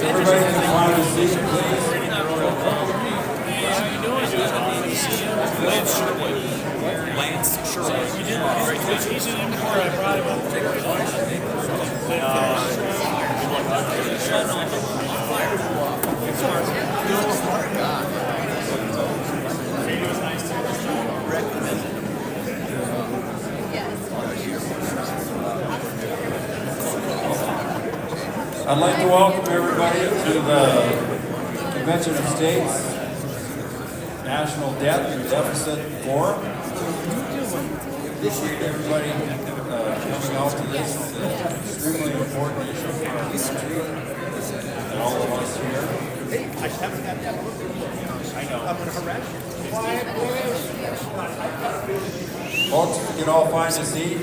Everybody can find a seat, please. Lance Sherwood. He's an importer. I brought him up. I'd like to welcome everybody to the Convention of States National Debt and Deficit Forum. Appreciate everybody coming out to this extremely important issue for our country and all of us here. I haven't had that. I know. I'm going to harass you. Folks, if you can all find a seat.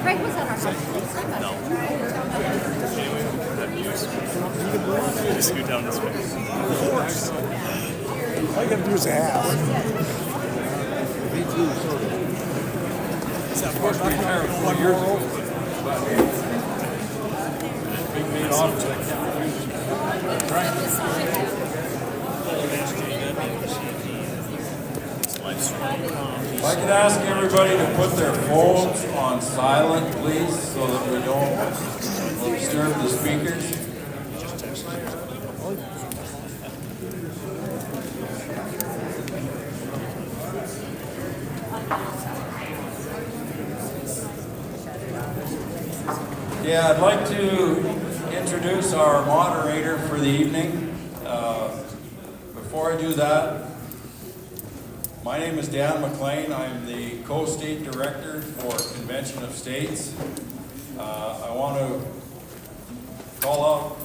Greg was at our house. No. Just go down this way. Of course. All you gotta do is ask. Me too, sort of. Is that supposed to be retired 4 years ago? Big main office. If I could ask everybody to put their phones on silent, please, so that we don't disturb the speakers. Yeah, I'd like to introduce our moderator for the evening. Before I do that, my name is Dan McLean. I'm the co-state director for Convention of States. I want to call out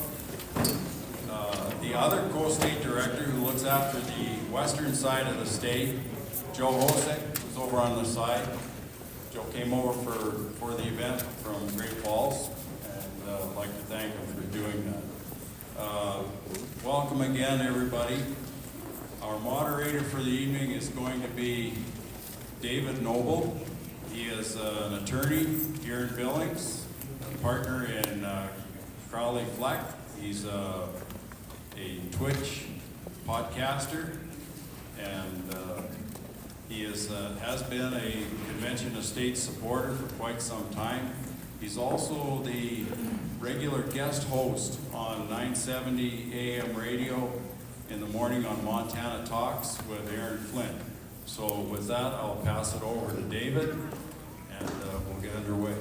the other co-state director who looks after the western side of the state, Joe Hosek, who's over on the side. Joe came over for the event from Great Falls, and I'd like to thank him for doing that. Welcome again, everybody. Our moderator for the evening is going to be David Noble. He is an attorney here in Billings, a partner in Crowley Fleck. He's a Twitch podcaster, and he has been a Convention of States supporter for quite some time. He's also the regular guest host on 970 AM radio in the morning on Montana Talks with Aaron Flint. So with that, I'll pass it over to David, and we'll get underway.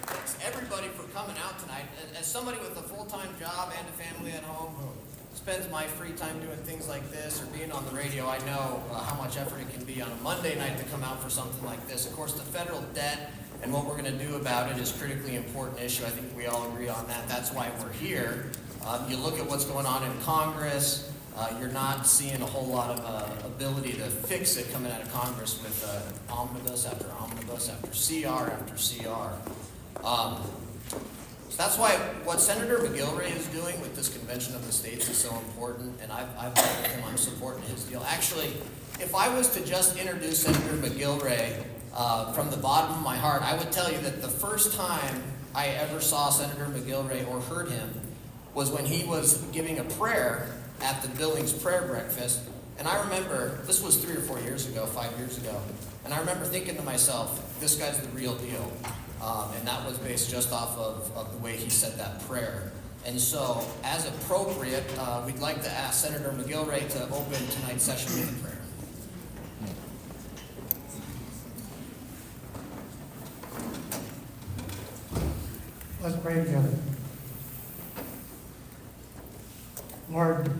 Thanks everybody for coming out tonight. As somebody with a full-time job and a family at home who spends my free time doing things like this or being on the radio, I know how much effort it can be on a Monday night to come out for something like this. Of course, the federal debt and what we're going to do about it is a critically important issue. I think we all agree on that. That's why we're here. You look at what's going on in Congress, you're not seeing a whole lot of ability to fix it coming out of Congress with omnibus after omnibus after CR after CR. So that's why what Senator McGilvray is doing with this Convention of the States is so important, and I've met with him. I'm supporting his deal. Actually, if I was to just introduce Senator McGilvray from the bottom of my heart, I would tell you that the first time I ever saw Senator McGilvray or heard him was when he was giving a prayer at the Billings Prayer Breakfast. And I remember, this was 3 or 4 years ago, 5 years ago, and I remember thinking to myself, this guy's the real deal. And that was based just off of the way he said that prayer. And so, as appropriate, we'd like to ask Senator McGilvray to open tonight's session with a prayer. Let's pray together. Lord,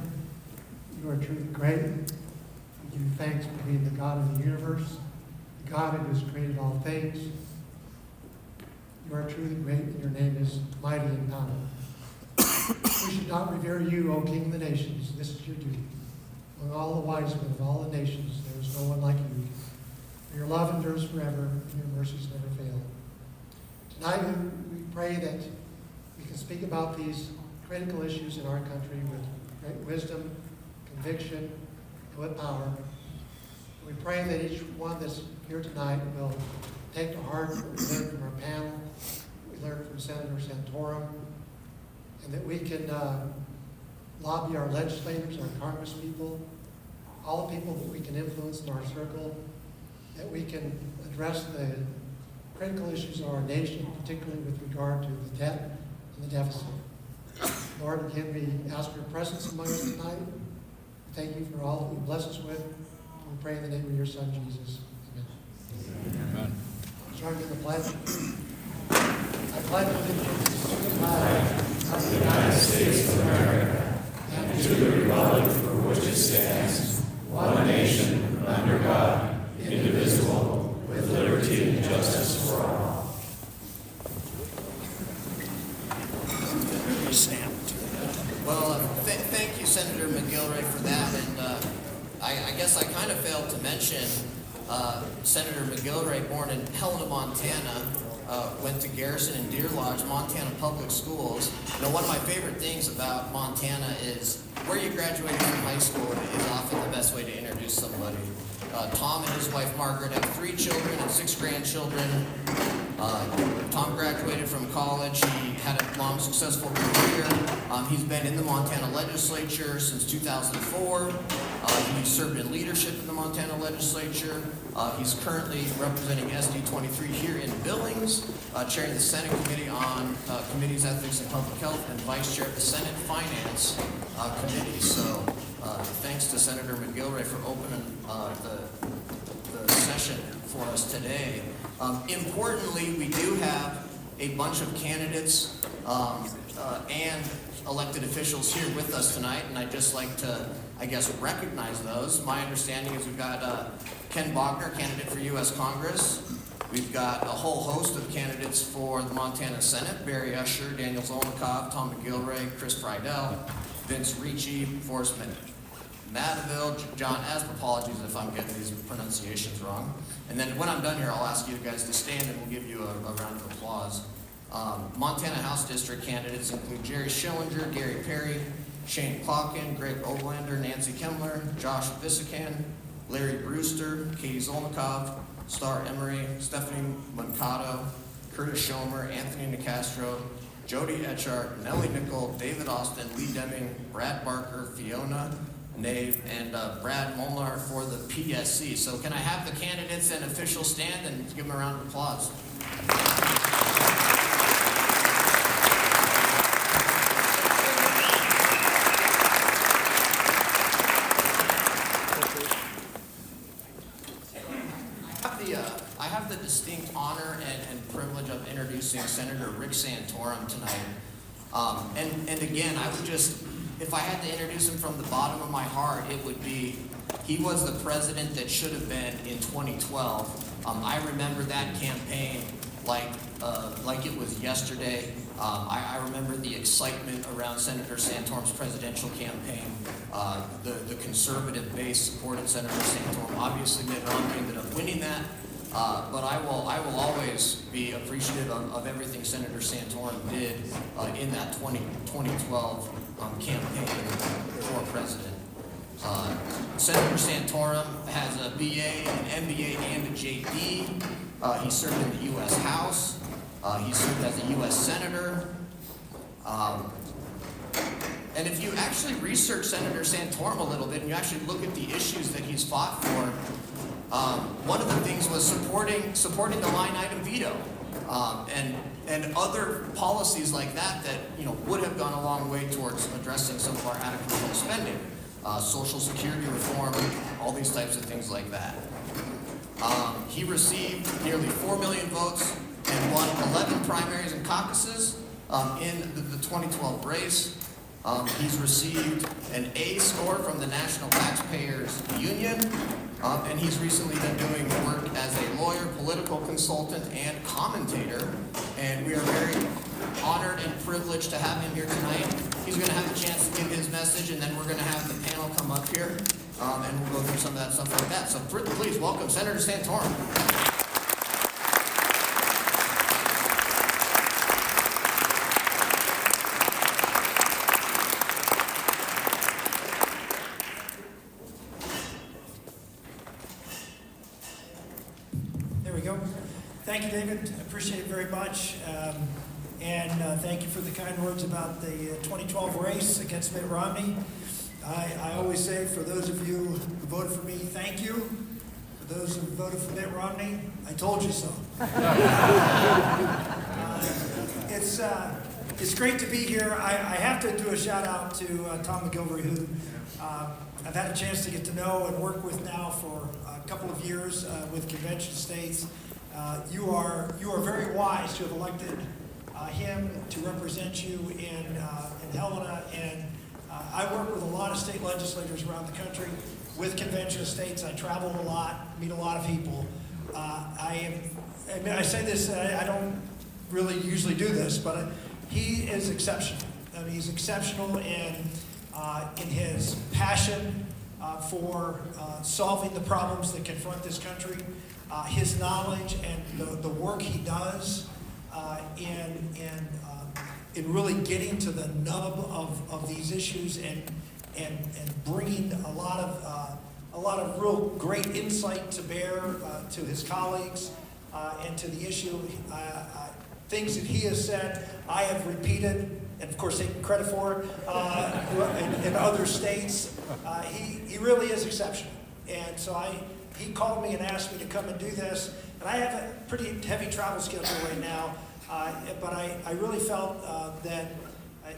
you are truly great. We give you thanks for being the God of the universe, the God who has created all things. You are truly great, and your name is mighty in power. We should not revere you, O King of the nations. This is your duty. Among all the wise men of all the nations, there is no one like you. For your love endures forever, and your mercies never fail. Tonight we pray that we can speak about these critical issues in our country with great wisdom, conviction, and with power. We pray that each one that's here tonight will take to heart what we learned from our panel, what we learned from Senator Santorum, and that we can lobby our legislators, our congresspeople, all the people that we can influence in our circle, that we can address the critical issues of our nation, particularly with regard to the debt and the deficit. Lord, again, we ask your presence among us tonight. Thank you for all that you bless us with. We pray in the name of your Son, Jesus. Amen. Amen. Join me in the pledge. I pledge allegiance to the flag of the United States of America and to the republic for which it stands, one nation, under God, indivisible, with liberty and justice for all. Well, thank you, Senator McGilvray, for that. And I guess I kind of failed to mention Senator McGilvray, born in Helena, Montana, went to Garrison and Deer Lodge, Montana Public Schools. You know, one of my favorite things about Montana is where you graduated from high school is often the best way to introduce somebody. Tom and his wife Margaret have 3 children and 6 grandchildren. Tom graduated from college. He had a long, successful career. He's been in the Montana legislature since 2004. He served in leadership in the Montana legislature. He's currently representing SD 23 here in Billings, chairing the Senate Committee on Committees, Ethics, and Public Health, and vice chair of the Senate Finance Committee. So thanks to Senator McGilvray for opening the session for us today. Importantly, we do have a bunch of candidates and elected officials here with us tonight, and I'd just like to, I guess, recognize those. My understanding is we've got Ken Bogner, candidate for U.S. Congress. We've got a whole host of candidates for the Montana Senate: Barry Usher, Daniel Zolnikov, Tom McGilvray, Chris Friedel, Vince Ricci, Forrest Madaville, John Asp. Apologies if I'm getting these pronunciations wrong. And then when I'm done here, I'll ask you guys to stand and we'll give you a round of applause. Montana House District candidates include Jerry Schillinger, Gary Perry, Shane Plotkin, Greg Oglander, Nancy Kemmler, Josh Visikan, Larry Brewster, Katie Zolnikov, Star Emery, Stephanie Mancato, Curtis Schomer, Anthony Nicastro, Jody Etchart, Nellie Nickel, David Austin, Lee Deming, Brad Barker, Fiona Nave, and Brad Molnar for the PSC. So can I have the candidates and officials stand and give them a round of applause? I have the distinct honor and privilege of introducing Senator Rick Santorum tonight. And again, I would just, if I had to introduce him from the bottom of my heart, it would be, he was the president that should have been in 2012. I remember that campaign like it was yesterday. I remember the excitement around Senator Santorum's presidential campaign. The conservative base supported Senator Santorum. Obviously, Mitt Romney ended up winning that. But I will always be appreciative of everything Senator Santorum did in that 2012 campaign for president. Senator Santorum has a BA, an MBA, and a JD. He served in the U.S. House. He served as a U.S. Senator. And if you actually research Senator Santorum a little bit and you actually look at the issues that he's fought for, one of the things was supporting the line item veto, and other policies like that would have gone a long way towards addressing some of our out of control spending, Social Security reform, all these types of things like that. He received nearly 4 million votes and won 11 primaries and caucuses in the 2012 race. He's received an A score from the National Taxpayers Union. And he's recently been doing work as a lawyer, political consultant, and commentator. And we are very honored and privileged to have him here tonight. He's going to have a chance to give his message, and then we're going to have the panel come up here, and we'll go through some of that stuff like that. So please welcome Senator Santorum. Thank you, David. I appreciate it very much. And thank you for the kind words about the 2012 race against Mitt Romney. I always say, for those of you who voted for me, thank you. For those who voted for Mitt Romney, I told you so. It's great to be here. I have to do a shout out to Tom McGilvery, who I've had a chance to get to know and work with now for a couple of years with convention states. You are very wise to have elected him to represent you in Helena, and I work with a lot of state legislators around the country with convention states. I travel a lot, meet a lot of people. I say this, I don't really usually do this, but he is exceptional. I mean, he's exceptional in his passion for solving the problems that confront this country, his knowledge and the work he does in really getting to the nub of these issues and bringing a lot of real great insight to bear to his colleagues and to the issue. Things that he has said, I have repeated, and of course taken credit for it in other states. He really is exceptional. And so he called me and asked me to come and do this. And I have a pretty heavy travel schedule right now, but I really felt that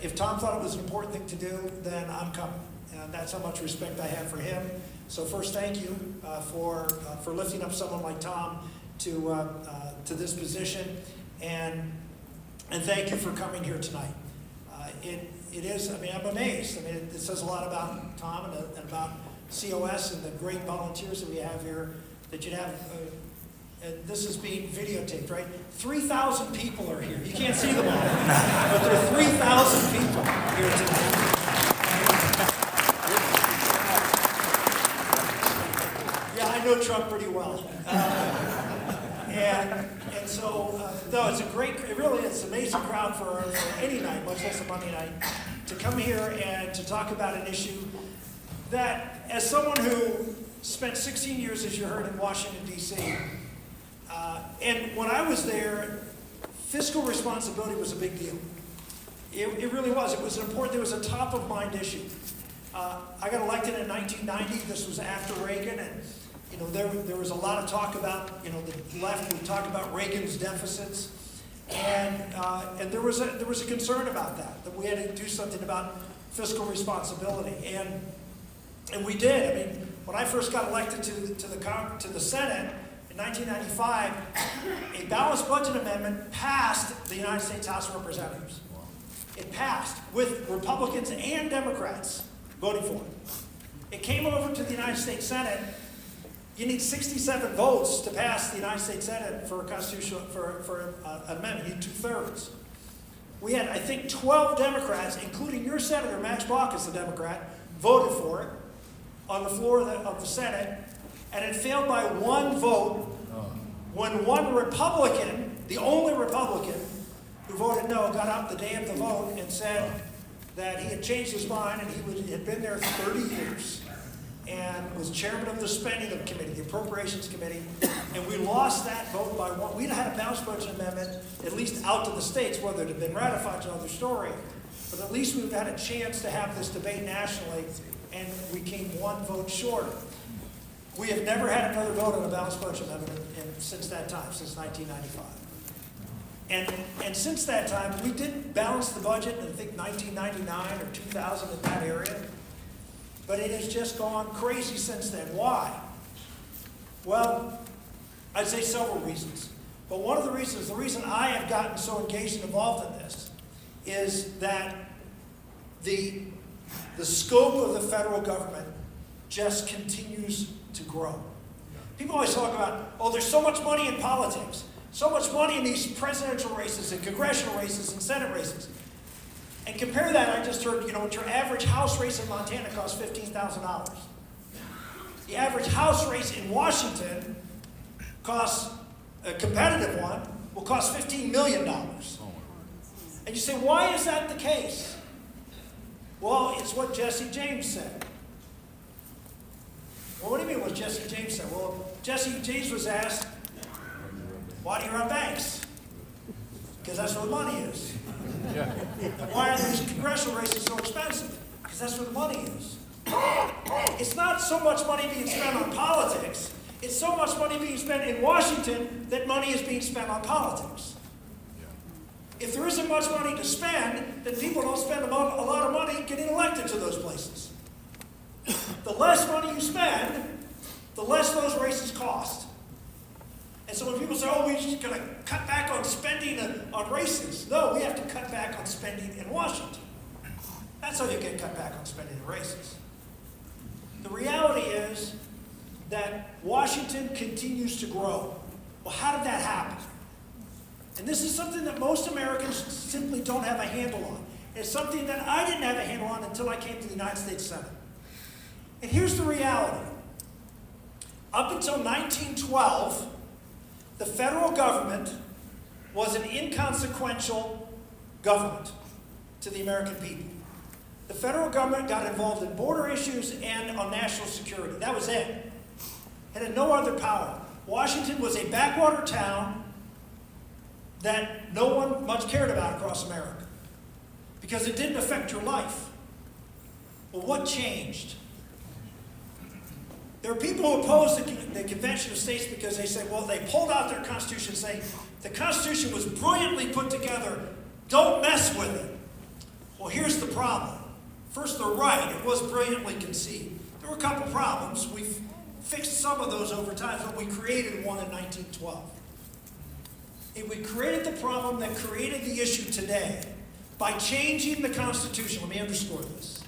if Tom thought it was an important thing to do, then I'm coming. And that's how much respect I have for him. So first, thank you for lifting up someone like Tom to this position. And thank you for coming here tonight. It is, I mean, I'm amazed. I mean, it says a lot about Tom and about COS and the great volunteers that we have here, that you'd have, and this is being videotaped, right? 3,000 people are here. You can't see them all, but there are 3,000 people here tonight. Yeah, I know Trump pretty well. And so, no, it's it really is an amazing crowd for any night, much less a Monday night, to come here and to talk about an issue that, as someone who spent 16 years, as you heard, in Washington, D.C., and when I was there, fiscal responsibility was a big deal. It really was. It was important. It was a top-of-mind issue. I got elected in 1990. This was after Reagan, and there was a lot of talk about, the left would talk about Reagan's deficits, and there was a concern about that we had to do something about fiscal responsibility, and we did. I mean, when I first got elected to the Senate in 1995, a balanced budget amendment passed the United States House of Representatives. It passed with Republicans and Democrats voting for it. It came over to the United States Senate. You need 67 votes to pass the United States Senate for a constitutional for an amendment. You need 2/3. We had, I think, 12 Democrats, including your Senator Max Baucus, is a Democrat, voted for it on the floor of the Senate, and it failed by one vote when one Republican, the only Republican who voted no, got up the day of the vote and said that he had changed his mind and he had been there 30 years. And was chairman of the spending committee, the appropriations committee, and we lost that vote by one. We'd had a balanced budget amendment, at least out to the states. Whether it had been ratified is another story. But at least we've had a chance to have this debate nationally, and we came one vote short. We have never had another vote on a balanced budget amendment since that time, since 1995. And since that time, we did balance the budget in, I think, 1999 or 2000, in that area. But it has just gone crazy since then. Why? Well, I'd say several reasons. But one of the reasons, the reason I have gotten so engaged and involved in this, is that the scope of the federal government just continues to grow. People always talk about, oh, there's so much money in politics, so much money in these presidential races and congressional races and Senate races. And compare that, I just heard, your average House race in Montana costs $15,000. The average House race in Washington costs, a competitive one, will cost $15 million. And you say, why is that the case? Well, it's what Jesse James said. Well, what do you mean what Jesse James said? Well, Jesse James was asked, Why do you run banks? Because that's where the money is. And why are these congressional races so expensive? Because that's where the money is. It's not so much money being spent on politics, it's so much money being spent in Washington that money is being spent on politics. If there isn't much money to spend, then people don't spend a lot of money getting elected to those places. The less money you spend, the less those races cost. And so when people say, oh, we're just going to cut back on spending on races, no, we have to cut back on spending in Washington. That's how you get cut back on spending in races. The reality is that Washington continues to grow. Well, how did that happen? And this is something that most Americans simply don't have a handle on. It's something that I didn't have a handle on until I came to the United States Senate. And here's the reality. Up until 1912, the federal government was an inconsequential government to the American people. The federal government got involved in border issues and on national security. That was it. It had no other power. Washington was a backwater town that no one much cared about across America because it didn't affect your life. Well, what changed? There are people who oppose the Convention of States because they say, well, they pulled out their Constitution saying the Constitution was brilliantly put together, don't mess with it. Well, here's the problem. First, they're right, it was brilliantly conceived. There were a couple problems. We've fixed some of those over time, but we created one in 1912. We created the problem that created the issue today by changing the Constitution. Let me underscore this.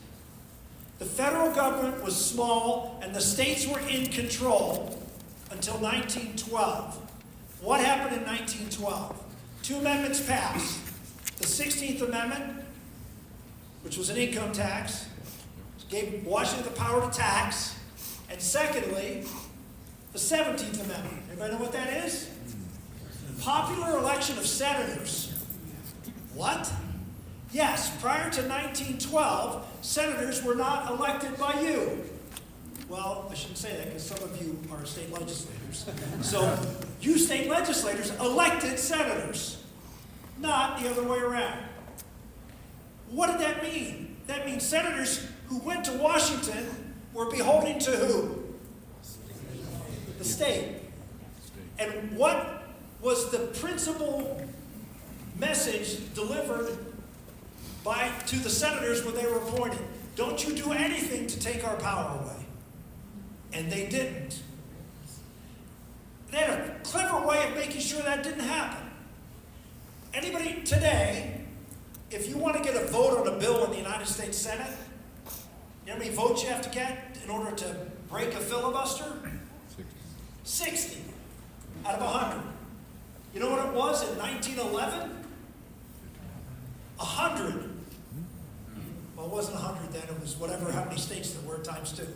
The federal government was small and the states were in control until 1912. What happened in 1912? Two amendments passed. The 16th Amendment, which was an income tax, gave Washington the power to tax. And secondly, the 17th Amendment. Anybody know what that is? Popular election of senators. What? Yes, prior to 1912, senators were not elected by you. Well, I shouldn't say that because some of you are state legislators. So, you state legislators elected senators, not the other way around. What did that mean? That means senators who went to Washington were beholden to who? The state. And what was the principal message delivered to the senators when they were appointed? Don't you do anything to take our power away. And they didn't. They had a clever way of making sure that didn't happen. Anybody today, if you want to get a vote on a bill in the United States Senate, you know how many votes you have to get in order to break a filibuster? 60 out of 100. You know what it was in 1911? 100. Well, it wasn't 100 then, it was whatever, how many states there were times 2.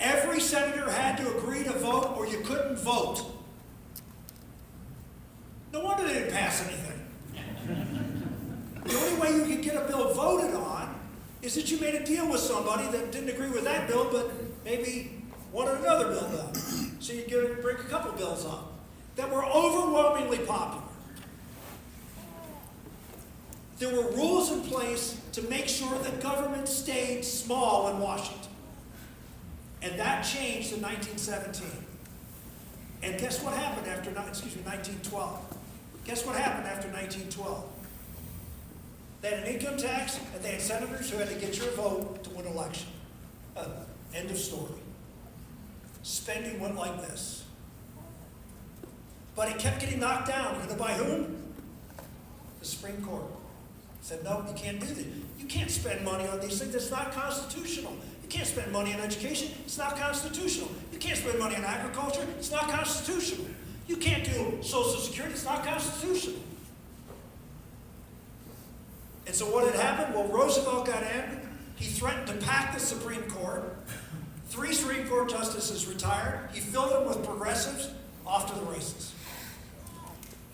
Every senator had to agree to vote or you couldn't vote. No wonder they didn't pass anything. The only way you could get a bill voted on is that you made a deal with somebody that didn't agree with that bill, but maybe wanted another bill done. So you'd break a couple bills up that were overwhelmingly popular. There were rules in place to make sure that government stayed small in Washington. And that changed in 1917. And guess what happened after 1912? Guess what happened after 1912? They had an income tax, and they had senators who had to get your vote to win an election. End of story. Spending went like this. But it kept getting knocked down. You know by whom? The Supreme Court. Said, no, you can't do that. You can't spend money on these things. That's not constitutional. You can't spend money on education. It's not constitutional. You can't spend money on agriculture. It's not constitutional. You can't do Social Security. It's not constitutional. And so what had happened? Well, Roosevelt got in. He threatened to pack the Supreme Court. 3 Supreme Court justices retired. He filled them with progressives. Off to the races.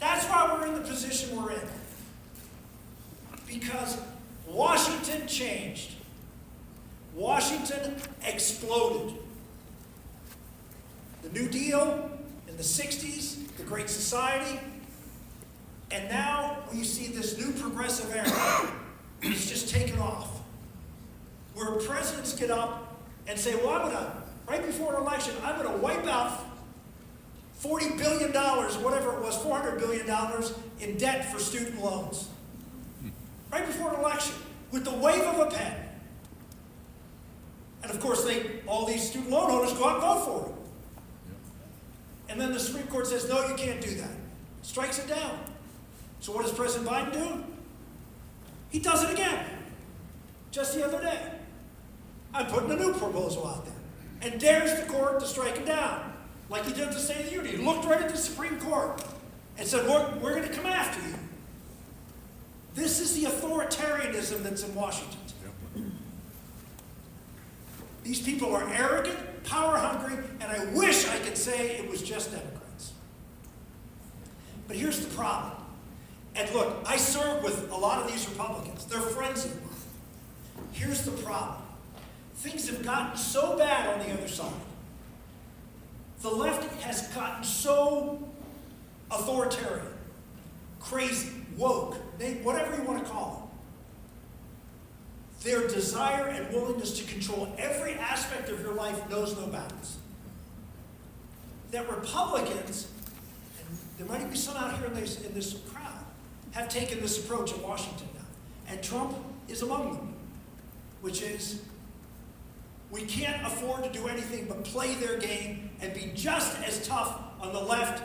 That's why we're in the position we're in. Because Washington changed. Washington exploded. The New Deal in the 60s, the Great Society, and now we see this new progressive era. It's just taken off. Where presidents get up and say, well, right before an election, I'm going to wipe out $40 billion, whatever it was, $400 billion in debt for student loans. Right before an election, with the wave of a pen. And of course, all these student loan holders go out and vote for it. And then the Supreme Court says, no, you can't do that. Strikes it down. So what does President Biden do? He does it again. Just the other day. I'm putting a new proposal out there. And dares the court to strike it down. Like he did at the State of the Union. He looked right at the Supreme Court and said, we're going to come after you. This is the authoritarianism that's in Washington. These people are arrogant, power-hungry, and I wish I could say it was just Democrats. But here's the problem. And look, I serve with a lot of these Republicans. They're friends of mine. Here's the problem. Things have gotten so bad on the other side. The left has gotten so authoritarian, crazy, woke, whatever you want to call it. Their desire and willingness to control every aspect of your life knows no bounds. That Republicans, and there might even be some out here in this crowd, have taken this approach in Washington now. And Trump is among them, which is, we can't afford to do anything but play their game and be just as tough on the left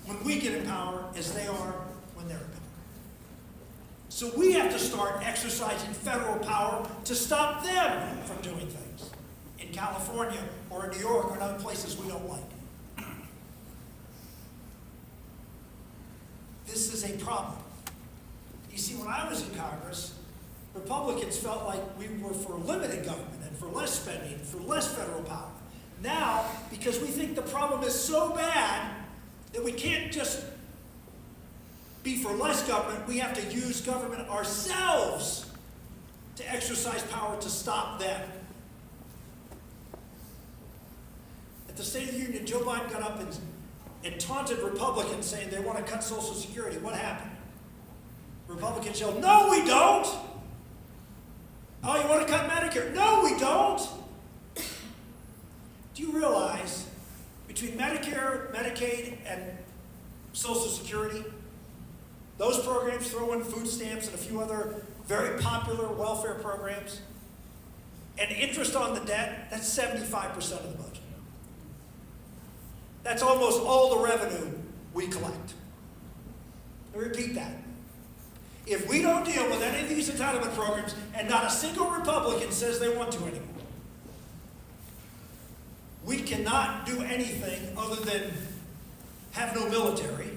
when we get in power as they are when they're in power. So we have to start exercising federal power to stop them from doing things in California or in New York or in other places we don't like. This is a problem. You see, when I was in Congress, Republicans felt like we were for limited government and for less spending, for less federal power. Now, because we think the problem is so bad that we can't just be for less government, we have to use government ourselves to exercise power to stop them. At the State of the Union, Joe Biden got up and taunted Republicans saying they want to cut Social Security. What happened? Republicans yelled, no, we don't. Oh, you want to cut Medicare? No, we don't. Do you realize between Medicare, Medicaid, and Social Security, those programs throw in food stamps and a few other very popular welfare programs, and interest on the debt, that's 75% of the budget. That's almost all the revenue we collect. I repeat that. If we don't deal with any of these entitlement programs, and not a single Republican says they want to anymore, we cannot do anything other than have no military,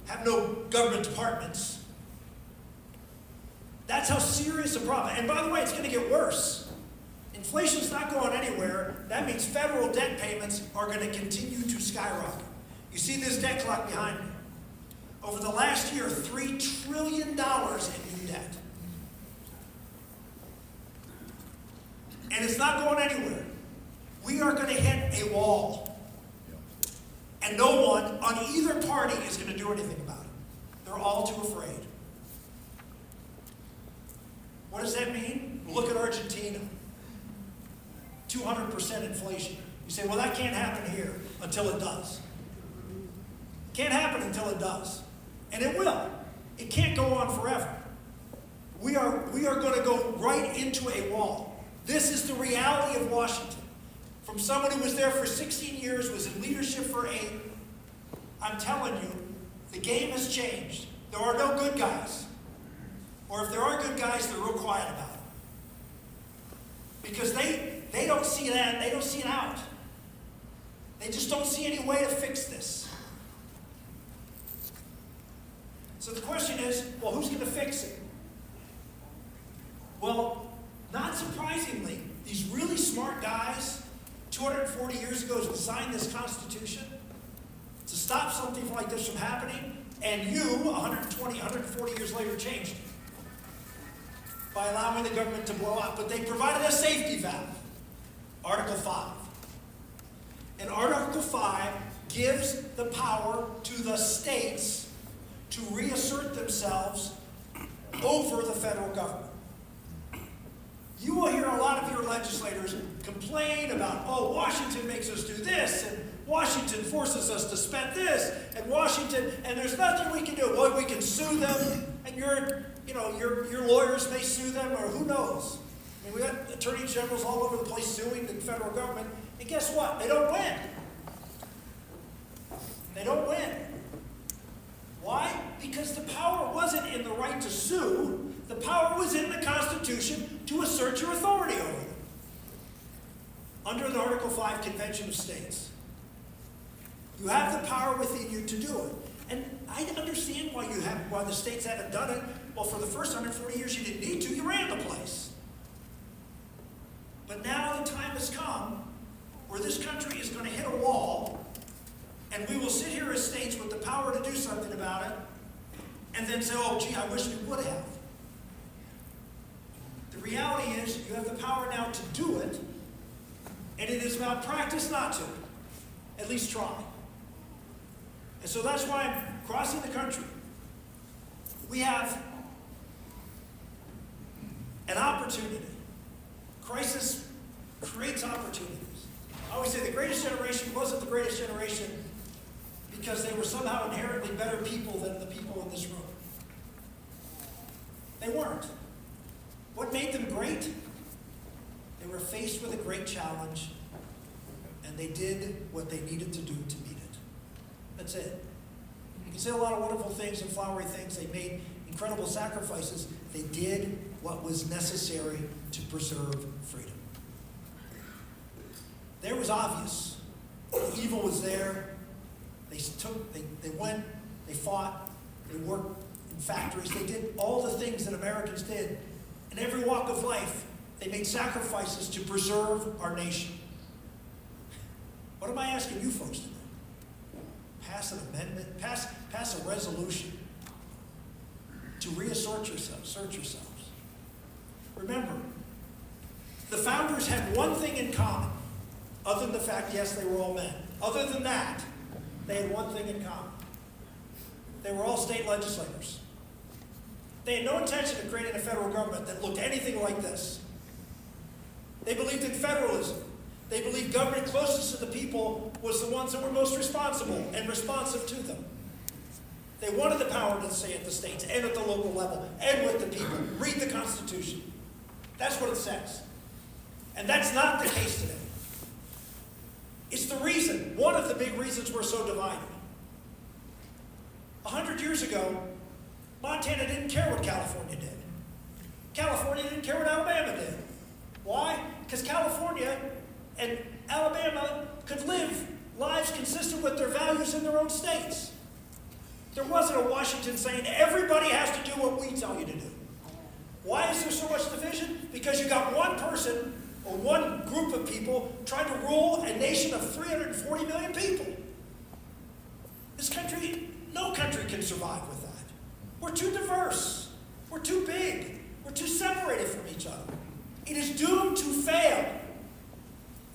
have no government departments. That's how serious a problem. And by the way, it's going to get worse. Inflation's not going anywhere. That means federal debt payments are going to continue to skyrocket. You see this debt clock behind me. Over the last year, $3 trillion in new debt. And it's not going anywhere. We are going to hit a wall. And no one on either party is going to do anything about it. They're all too afraid. What does that mean? Look at Argentina. 200% inflation. You say, well, that can't happen here until it does. It can't happen until it does. And it will. It can't go on forever. We are going to go right into a wall. This is the reality of Washington. From someone who was there for 16 years, was in leadership for 8, I'm telling you, the game has changed. There are no good guys. Or if there are good guys, they're real quiet about it. Because they don't see that, they don't see it out. They just don't see any way to fix this. So the question is, well, who's going to fix it? Well, not surprisingly, these really smart guys 240 years ago designed this Constitution to stop something like this from happening, and you, 120, 140 years later, changed it by allowing the government to blow out. But they provided a safety valve, Article 5. And Article 5 gives the power to the states to reassert themselves over the federal government. You will hear a lot of your legislators complain about, oh, Washington makes us do this, and Washington forces us to spend this, and Washington, and there's nothing we can do. Well, we can sue them, and your lawyers may sue them, or who knows. I mean, we got attorney generals all over the place suing the federal government, and guess what? They don't win. They don't win. Why? Because the power wasn't in the right to sue. The power was in the Constitution to assert your authority over them. Under the Article 5 Convention of States. You have the power within you to do it. And I understand why the states haven't done it. Well, for the first 140 years you didn't need to. You ran the place. But now the time has come where this country is going to hit a wall, and we will sit here as states with the power to do something about it, and then say, oh, gee, I wish we would have. The reality is you have the power now to do it, and it is malpractice not to. At least try. And so that's why I'm crossing the country. We have an opportunity. Crisis creates opportunities. I always say the greatest generation wasn't the greatest generation because they were somehow inherently better people than the people in this room. They weren't. What made them great? They were faced with a great challenge, and they did what they needed to do to meet it. That's it. You can say a lot of wonderful things and flowery things. They made incredible sacrifices. They did what was necessary to preserve freedom. There was obvious. The evil was there. They went, they fought, they worked in factories. They did all the things that Americans did. In every walk of life, they made sacrifices to preserve our nation. What am I asking you folks to do? Pass an amendment, pass a resolution to reassert yourselves, Remember, the founders had one thing in common, other than the fact, yes, they were all men. Other than that, they had one thing in common. They were all state legislators. They had no intention of creating a federal government that looked anything like this. They believed in federalism. They believed government closest to the people was the ones that were most responsible and responsive to them. They wanted the power to say at the states and at the local level and with the people. Read the Constitution. That's what it says. And that's not the case today. It's the reason, one of the big reasons we're so divided. 100 years ago, Montana didn't care what California did. California didn't care what Alabama did. Why? Because California and Alabama could live lives consistent with their values in their own states. There wasn't a Washington saying, everybody has to do what we tell you to do. Why is there so much division? Because you got one person or one group of people trying to rule a nation of 340 million people. This country, no country can survive with that. We're too diverse. We're too big. We're too separated from each other. It is doomed to fail.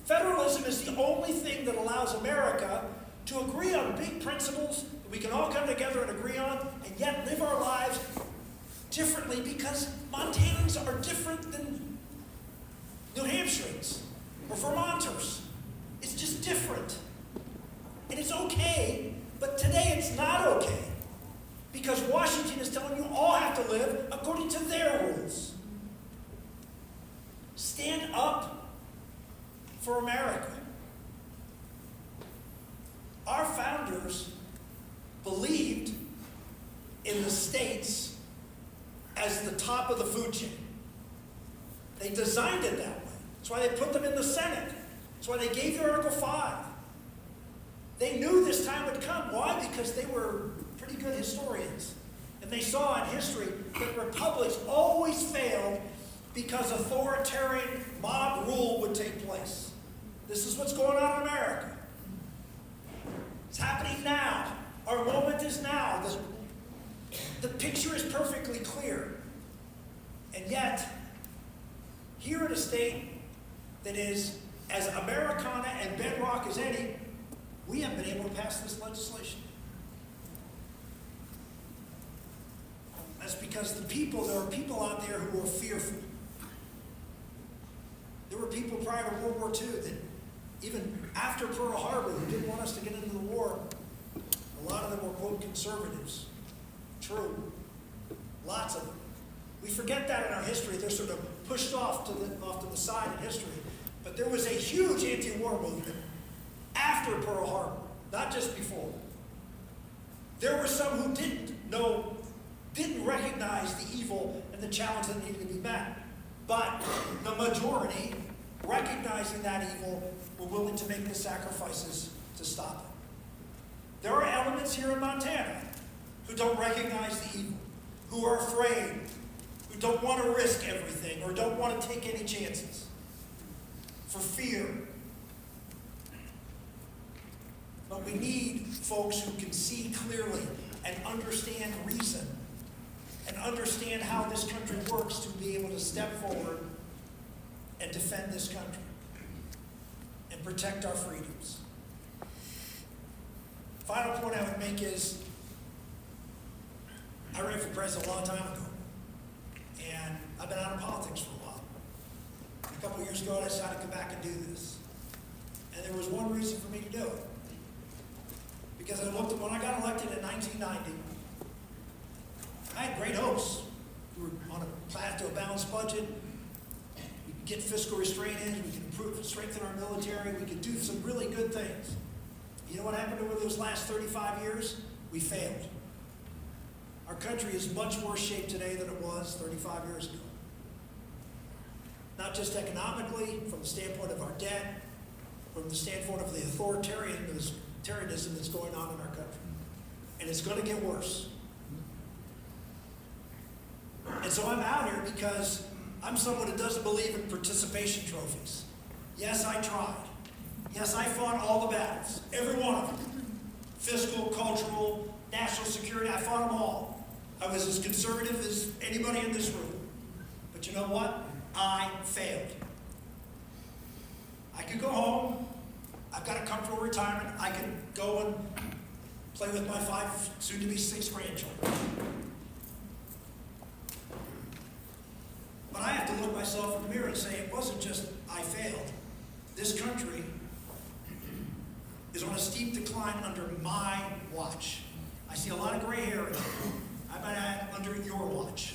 Federalism is the only thing that allows America to agree on big principles that we can all come together and agree on, and yet live our lives differently, because Montanans are different than New Hampshireans or Vermonters. It's just different. And it's okay, but today it's not okay. Because Washington is telling you all have to live according to their rules. Stand up for America. Our founders believed in the states as the top of the food chain. They designed it that way. That's why they put them in the Senate. That's why they gave you Article 5. They knew this time would come. Why? Because they were pretty good historians. And they saw in history that republics always failed because authoritarian mob rule would take place. This is what's going on in America. It's happening now. Our moment is now. The picture is perfectly clear. And yet, here in a state that is as Americana and bedrock as any, we haven't been able to pass this legislation. That's because there are people out there who are fearful. There were people prior to World War II that, even after Pearl Harbor, who didn't want us to get into the war. A lot of them were, quote, conservatives. True. Lots of them. We forget that in our history. They're sort of pushed off to the side in history. But there was a huge anti-war movement after Pearl Harbor, not just before. There were some who didn't recognize the evil and the challenge that needed to be met. But the majority, recognizing that evil, were willing to make the sacrifices to stop it. There are elements here in Montana who don't recognize the evil, who are afraid, who don't want to risk everything or don't want to take any chances for fear. But we need folks who can see clearly and understand reason and understand how this country works to be able to step forward and defend this country and protect our freedoms. Final point I would make is, I ran for president a long time ago, and I've been out of politics for a while. A couple years ago, I decided to come back and do this. And there was one reason for me to do it. Because I looked at when I got elected in 1990, I had great hopes. We were on a path to a balanced budget. We could get fiscal restraint in. We could strengthen our military. We could do some really good things. You know what happened over those last 35 years? We failed. Our country is much worse shape today than it was 35 years ago. Not just economically, from the standpoint of our debt, from the standpoint of the authoritarianism that's going on in our country. And it's going to get worse. And so I'm out here because I'm someone who doesn't believe in participation trophies. Yes, I tried. Yes, I fought all the battles, every one of them. Fiscal, cultural, national security, I fought them all. I was as conservative as anybody in this room. But you know what? I failed. I could go home. I've got a comfortable retirement. I can go and play with my 5, soon-to-be 6 grandchildren. But I have to look myself in the mirror and say, it wasn't just I failed. This country is on a steep decline under my watch. I see a lot of gray hair in it. I might add, under your watch.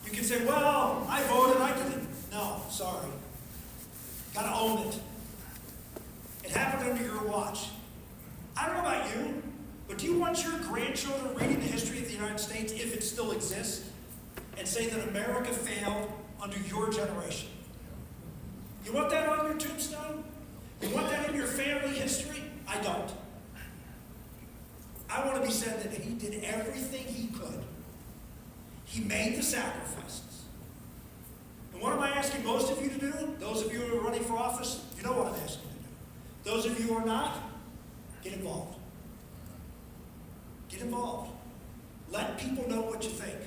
You can say, well, I voted, I didn't. No, sorry. Gotta own it. It happened under your watch. I don't know about you, but do you want your grandchildren reading the history of the United States, if it still exists, and say that America failed under your generation? You want that on your tombstone? You want that in your family history? I don't. I want to be said that he did everything he could. He made the sacrifices. And what am I asking most of you to do? Those of you who are running for office, you know what I'm asking you to do. Those of you who are not, get involved. Get involved. Let people know what you think.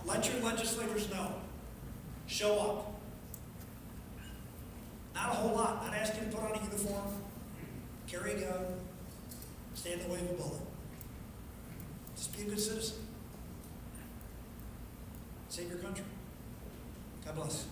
Let your legislators know. Show up. Not a whole lot. Not asking you to put on a uniform, carry a gun, stand in the way of a bullet. Just be a good citizen. Save your country. God bless.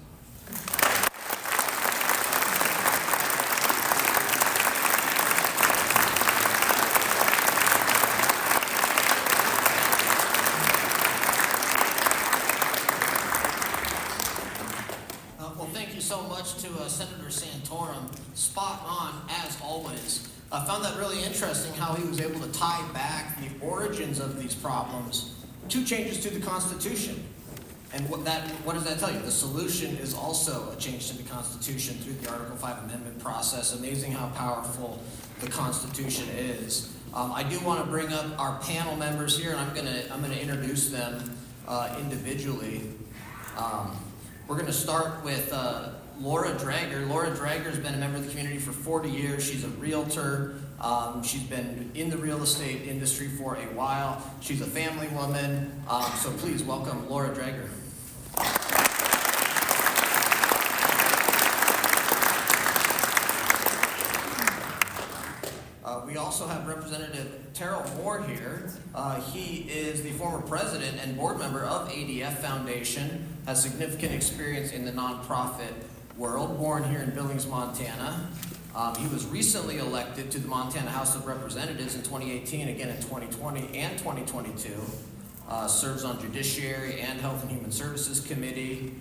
Well, thank you so much to Senator Santorum. Spot on, as always. I found that really interesting how he was able to tie back the origins of these problems to changes to the Constitution. And what does that tell you? The solution is also a change to the Constitution through the Article 5 amendment process. Amazing how powerful the Constitution is. I do want to bring up our panel members here, and I'm gonna introduce them individually. We're going to start with Laura Drager. Laura Drager has been a member of the community for 40 years. She's a realtor. She's been in the real estate industry for a while. She's a family woman. So please welcome Laura Drager. Representative Terrell Moore here. He is the former president and board member of ADF Foundation, has significant experience in the nonprofit world, born here in Billings, Montana. He was recently elected to the Montana House of Representatives in 2018, again in 2020 and 2022. Serves on Judiciary and Health and Human Services Committee.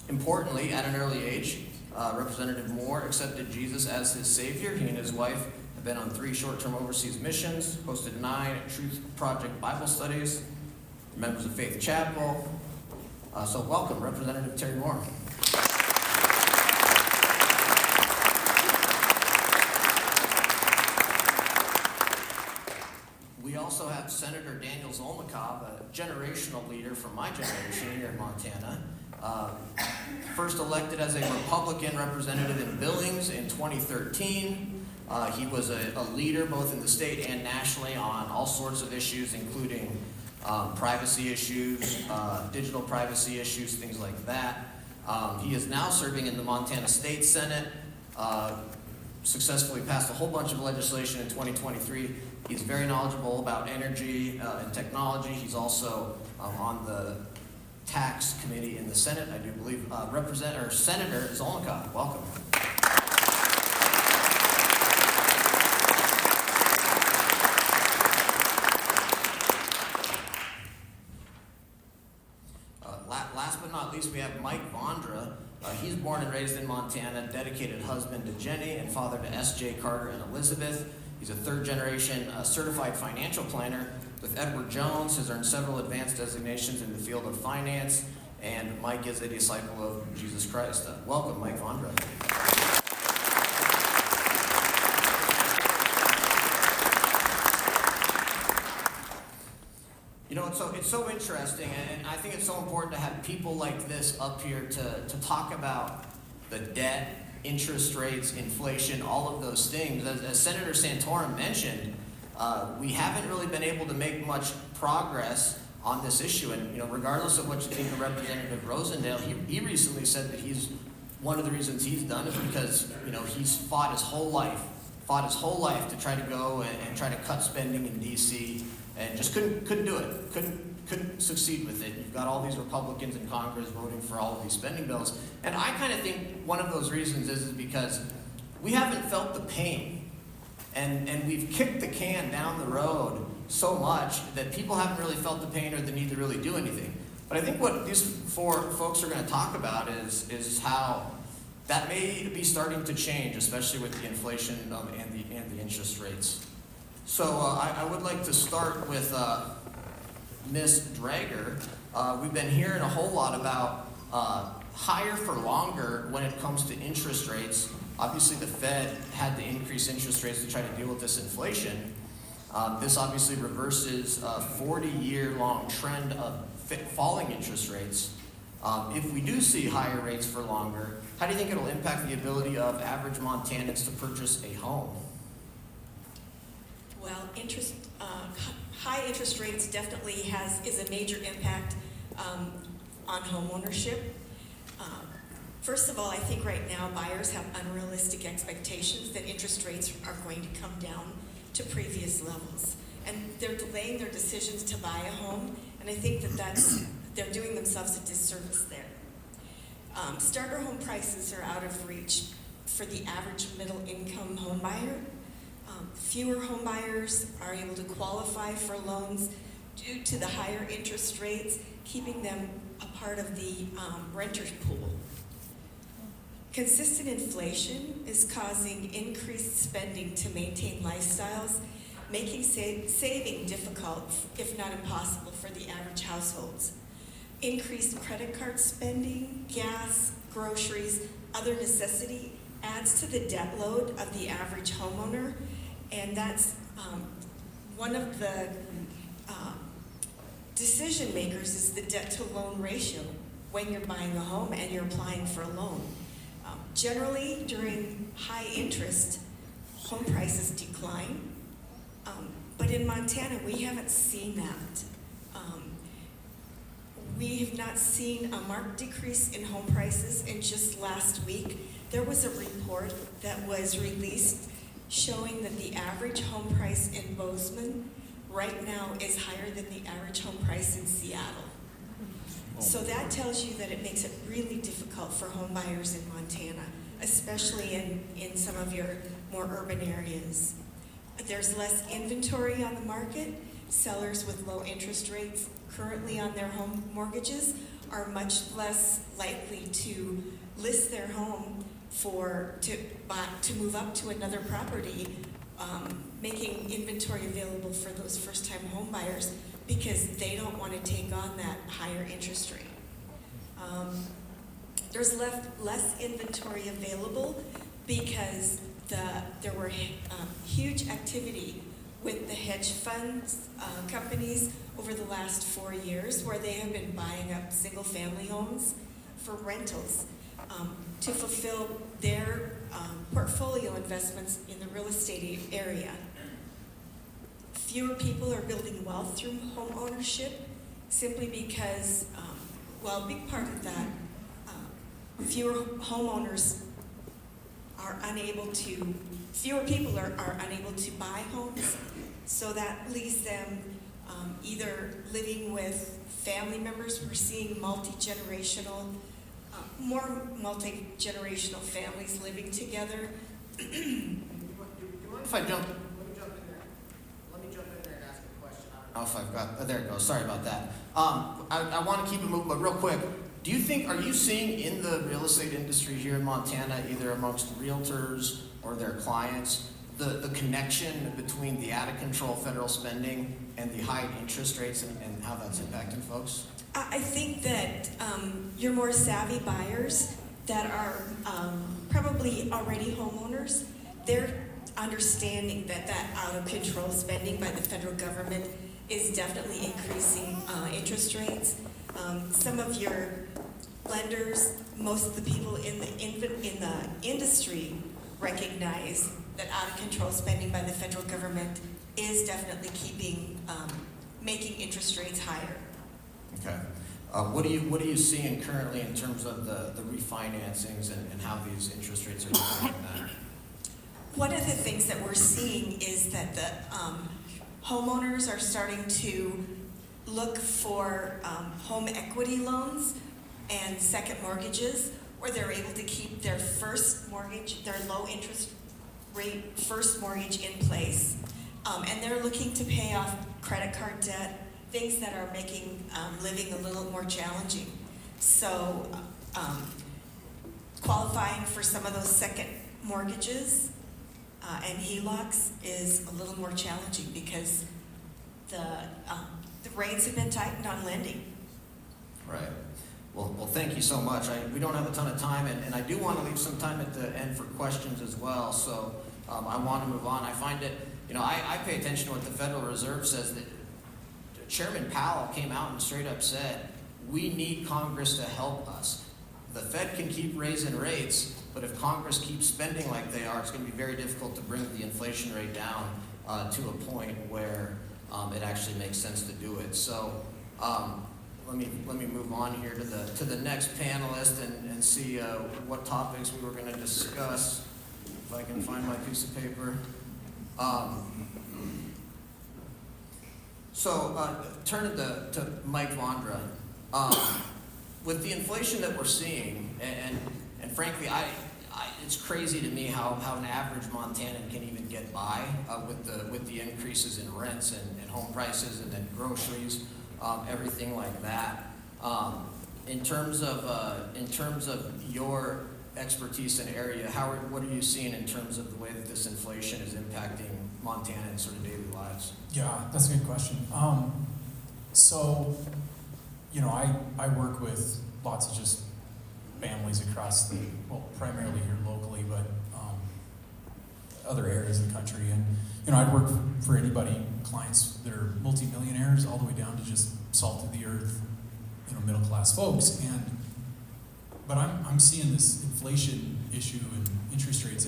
Importantly, at an early age, Representative Moore accepted Jesus as his Savior. He and his wife have been on 3 short-term overseas missions, hosted 9 Truth Project Bible studies, members of Faith Chapel. So welcome, Representative Terry Moore. We also have Senator Daniel Zolnikov, a generational leader from my generation here in Montana. First elected as a Republican representative in Billings in 2013. He was a leader both in the state and nationally on all sorts of issues, including privacy issues, digital privacy issues, things like that. He is now serving in the Montana State Senate, successfully passed a whole bunch of legislation in 2023. He's very knowledgeable about energy and technology. He's also on the tax committee in the Senate, I do believe. Senator Zolnikov, welcome. Last but not least, we have Mike Vondra. He's born and raised in Montana, dedicated husband to Jenny and father to S.J. Carter and Elizabeth. He's a third-generation certified financial planner with Edward Jones, has earned several advanced designations in the field of finance, and Mike is a disciple of Jesus Christ. Welcome, Mike Vondra. You know, it's so interesting, and I think it's so important to have people like this up here to talk about the debt, interest rates, inflation, all of those things. As Senator Santorum mentioned, we haven't really been able to make much progress on this issue. And you know, regardless of what you think of Representative Rosendale, he recently said that one of the reasons he's done is because he's fought his whole life to try to go and try to cut spending in D.C. and just couldn't do it. Couldn't succeed with it. You've got all these Republicans in Congress voting for all of these spending bills. And I kind of think one of those reasons is because we haven't felt the pain. And we've kicked the can down the road so much that people haven't really felt the pain or the need to really do anything. But I think what these 4 folks are going to talk about is how that may be starting to change, especially with the inflation and the interest rates. So I would like to start with Ms. Drager. We've been hearing a whole lot about higher for longer when it comes to interest rates. Obviously, the Fed had to increase interest rates to try to deal with this inflation. This obviously reverses a 40-year-long trend of falling interest rates. If we do see higher rates for longer, how do you think it'll impact the ability of average Montanans to purchase a home? Well, high interest rates definitely is a major impact on home ownership. First of all, I think right now buyers have unrealistic expectations that interest rates are going to come down to previous levels. And they're delaying their decisions to buy a home, and I think they're doing themselves a disservice there. Starter home prices are out of reach for the average middle-income home buyer. Fewer home buyers are able to qualify for loans due to the higher interest rates, keeping them a part of the renter's pool. Consistent inflation is causing increased spending to maintain lifestyles, making saving difficult, if not impossible, for the average households. Increased credit card spending, gas, groceries, other necessity adds to the debt load of the average homeowner, and that's one of the decision makers is the debt to loan ratio when you're buying a home and you're applying for a loan. Generally, during high interest, home prices decline, but in Montana, we haven't seen that. We have not seen a marked decrease in home prices. And just last week, there was a report that was released showing that the average home price in Bozeman right now is higher than the average home price in Seattle. So that tells you that it makes it really difficult for home buyers in Montana, especially in some of your more urban areas. There's less inventory on the market. Sellers with low interest rates currently on their home mortgages are much less likely to list their home to move up to another property, making inventory available for those first-time home buyers because they don't want to take on that higher interest rate. There's less inventory available because there were huge activity with the hedge funds companies over the last 4 years, where they have been buying up single-family homes for rentals to fulfill their portfolio investments in the real estate area. Fewer people are building wealth through home ownership simply because, a big part of that, fewer homeowners are unable to, fewer people are unable to buy homes, so that leaves them either living with family members. We're seeing more multi-generational families living together. If I jump, let me jump in there and ask a question. I don't know if I've got, there it goes, sorry about that. I want to keep it moving, but real quick, are you seeing in the real estate industry here in Montana, either amongst realtors or their clients, the connection between the out-of-control federal spending and the high interest rates and how that's impacting folks? I think that your more savvy buyers that are probably already homeowners, they're understanding that out-of-control spending by the federal government is definitely increasing interest rates. Some of your lenders, most of the people in the industry recognize that out-of-control spending by the federal government is definitely making interest rates higher. Okay. What are you seeing currently in terms of the refinancings and how these interest rates are impacting that? One of the things that we're seeing is that the homeowners are starting to look for home equity loans and second mortgages, where they're able to keep their first mortgage, their low interest rate first mortgage in place. And they're looking to pay off credit card debt, things that are making living a little more challenging. So qualifying for some of those second mortgages and HELOCs is a little more challenging because the rates have been tightened on lending. Right. Well, thank you so much. We don't have a ton of time, and I do want to leave some time at the end for questions as well. So I want to move on. I find it, I pay attention to what the Federal Reserve says. That Chairman Powell came out and straight up said, we need Congress to help us. The Fed can keep raising rates, but if Congress keeps spending like they are, it's going to be very difficult to bring the inflation rate down to a point where it actually makes sense to do it. So let me move on here to the next panelist and see what topics we were going to discuss. If I can find my piece of paper. Turning to Mike Vondra, with the inflation that we're seeing, and frankly, it's crazy to me how an average Montanan can even get by with the increases in rents and home prices and then groceries, everything like that. In terms of your expertise and area, what are you seeing in terms of the way that this inflation is impacting Montanans' sort of daily lives? Yeah, that's a good question. I work with lots of just families across primarily here locally, but other areas of the country. And, I'd work for anybody, clients that are multimillionaires all the way down to just salt of the earth, middle-class folks. But I'm seeing this inflation issue and interest rates.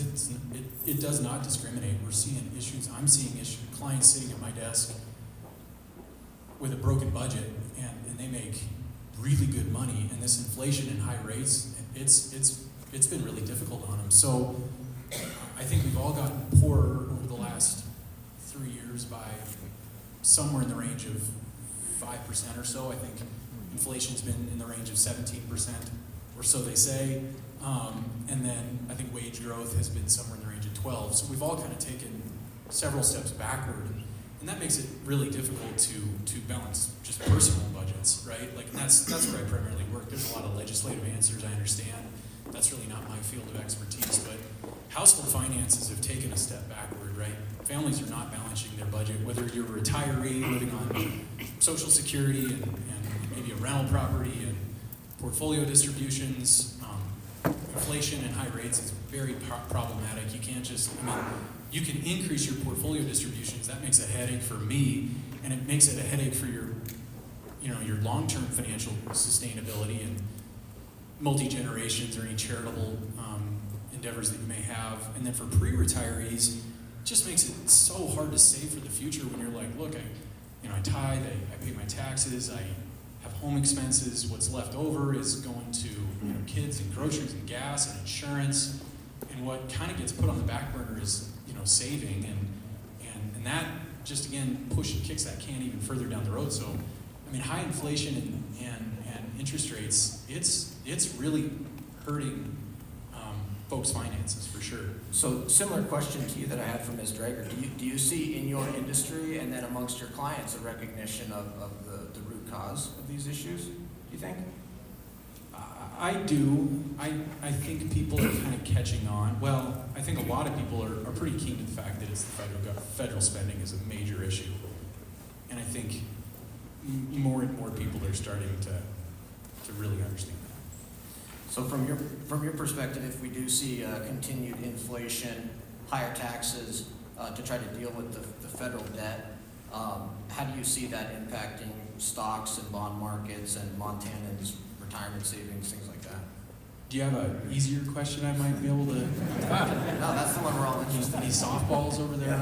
It does not discriminate. We're seeing issues. I'm seeing clients sitting at my desk with a broken budget, and they make really good money. And this inflation and high rates, it's been really difficult on them. So I think we've all gotten poorer over the last 3 years by somewhere in the range of 5% or so. I think inflation's been in the range of 17% or so they say. And then I think wage growth has been somewhere in the range of 12. So we've all kind of taken several steps backward. And that makes it really difficult to balance just personal budgets, right? Like, and that's where I primarily work. There's a lot of legislative answers, I understand. That's really not my field of expertise, but household finances have taken a step backward, right? Families are not balancing their budget, whether you're a retiree living on Social Security and maybe a rental property and portfolio distributions. Inflation and high rates is very problematic. You can't just, you can increase your portfolio distributions. That makes a headache for me, and it makes it a headache for your long-term financial sustainability and multi-generations or any charitable endeavors that you may have. And then for pre-retirees, it just makes it so hard to save for the future when you're like, look, I tithe, I pay my taxes, I have home expenses. What's left over is going to kids and groceries and gas and insurance. And what kind of gets put on the back burner is saving, and that just again kicks that can even further down the road. So high inflation and interest rates, it's really hurting folks' finances for sure. So similar question to you that I had from Ms. Drager. Do you see in your industry and then amongst your clients a recognition of the root cause of these issues, do you think? I do. I think people are kind of catching on. Well, I think a lot of people are pretty keen to the fact that it's the federal spending is a major issue. And I think more and more people are starting to really understand that. So from your perspective, if we do see continued inflation, higher taxes to try to deal with the federal debt, how do you see that impacting stocks and bond markets and Montanans' retirement savings, things like that? Do you have an easier question I might be able to? No, that's the one we're all interested in. Any softballs over there?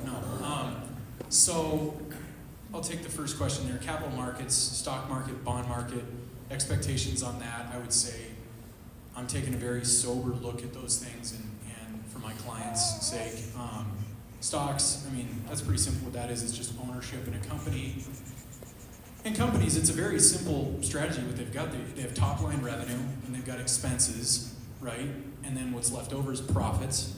No. So I'll take the first question there. Capital markets, stock market, bond market, expectations on that. I would say I'm taking a very sober look at those things, and for my clients' sake, stocks, that's pretty simple. What that is just ownership in a company. In companies, it's a very simple strategy. What they've got, they have top line revenue and they've got expenses, right? And then what's left over is profits.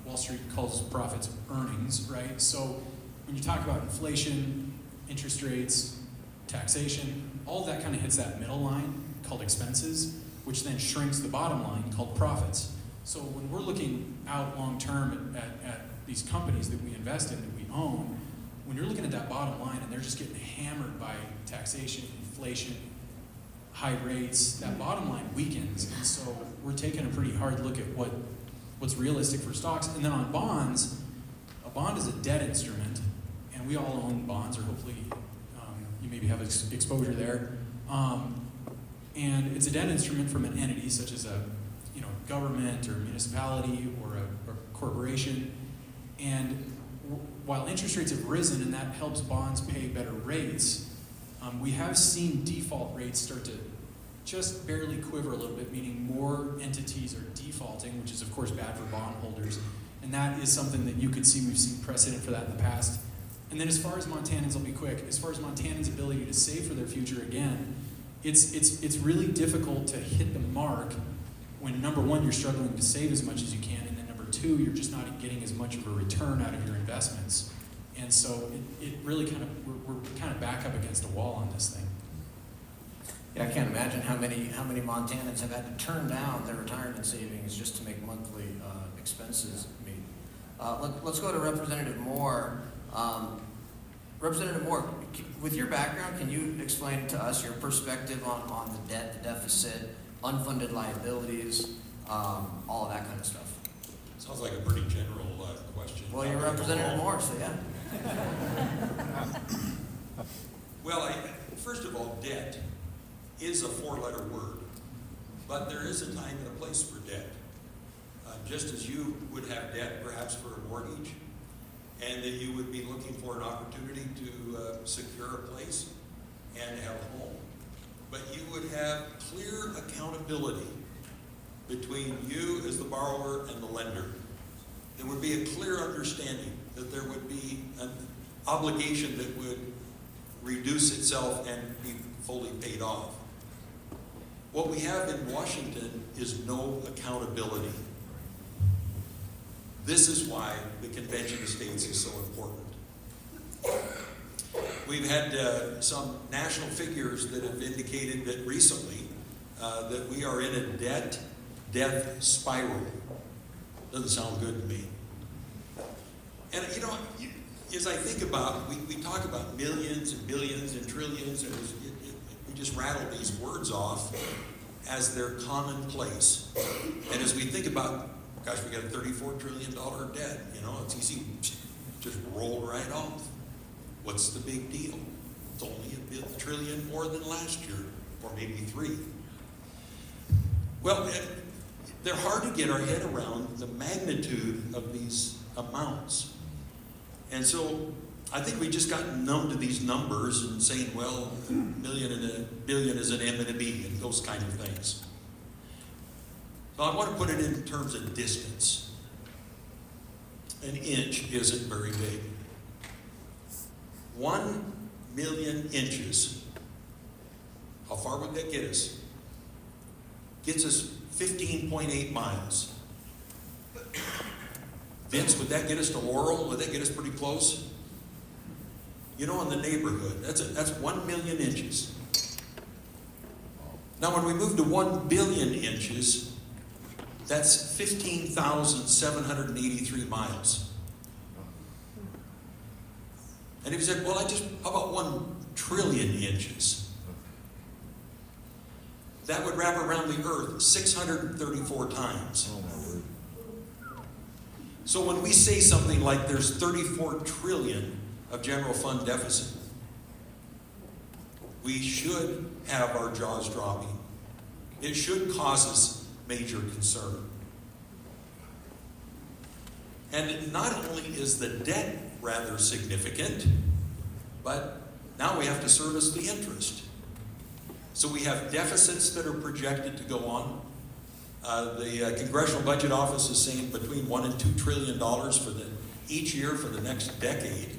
Wall Street calls profits earnings, right? So when you talk about inflation, interest rates, taxation, all of that kind of hits that middle line called expenses, which then shrinks the bottom line called profits. So when we're looking out long term at these companies that we invest in, that we own, when you're looking at that bottom line and they're just getting hammered by taxation, inflation, high rates, that bottom line weakens. And so we're taking a pretty hard look at what's realistic for stocks. And then on bonds, a bond is a debt instrument, and we all own bonds, or hopefully you maybe have exposure there. And it's a debt instrument from an entity such as a government or municipality or a corporation. And while interest rates have risen and that helps bonds pay better rates, we have seen default rates start to just barely quiver a little bit, meaning more entities are defaulting, which is of course bad for bondholders. And that is something that you could see, we've seen precedent for that in the past. And then as far as Montanans, I'll be quick, as far as Montanans' ability to save for their future, again, it's really difficult to hit the mark when number one, you're struggling to save as much as you can, and then number two, you're just not getting as much of a return out of your investments. And so it really we're kind of back up against a wall on this thing. Yeah, I can't imagine how many Montanans have had to turn down their retirement savings just to make monthly expenses meet. Let's go to Representative Moore. Representative Moore, with your background, can you explain to us your perspective on the debt, the deficit, unfunded liabilities, all of that kind of stuff? Sounds like a pretty general question. Well, you're Representative Moore, so yeah. Well, first of all, debt is a four-letter word, but there is a time and a place for debt. Just as you would have debt perhaps for a mortgage, and that you would be looking for an opportunity to secure a place and have a home, but you would have clear accountability between you as the borrower and the lender. There would be a clear understanding that there would be an obligation that would reduce itself and be fully paid off. What we have in Washington is no accountability. This is why the Convention of States is so important. We've had some national figures that have indicated that recently that we are in a debt spiral. Doesn't sound good to me. And you know, as I think about, we talk about millions and billions and trillions, and we just rattle these words off as they're commonplace. And as we think about, gosh, we got a $34 trillion debt, you know, it's easy, just roll right off. What's the big deal? It's only $1 trillion more than last year, or maybe 3. Well, they're hard to get our head around the magnitude of these amounts. And so I think we just got numb to these numbers and saying, well, a million and a billion is an M and a B and those kind of things. So I want to put it in terms of distance. An inch isn't very big. 1 million inches. How far would that get us? Gets us 15.8 miles. Vince, would that get us to Laurel? Would that get us pretty close? You know, in the neighborhood, that's 1 million inches. Now, when we move to 1 billion inches, that's 15,783 miles. And if you said, well, how about 1 trillion inches? That would wrap around the earth 634 times. So when we say something like there's 34 trillion of general fund deficit, we should have our jaws dropping. It should cause us major concern. And not only is the debt rather significant, but now we have to service the interest. So we have deficits that are projected to go on. The Congressional Budget Office is saying between $1 and $2 trillion each year for the next decade.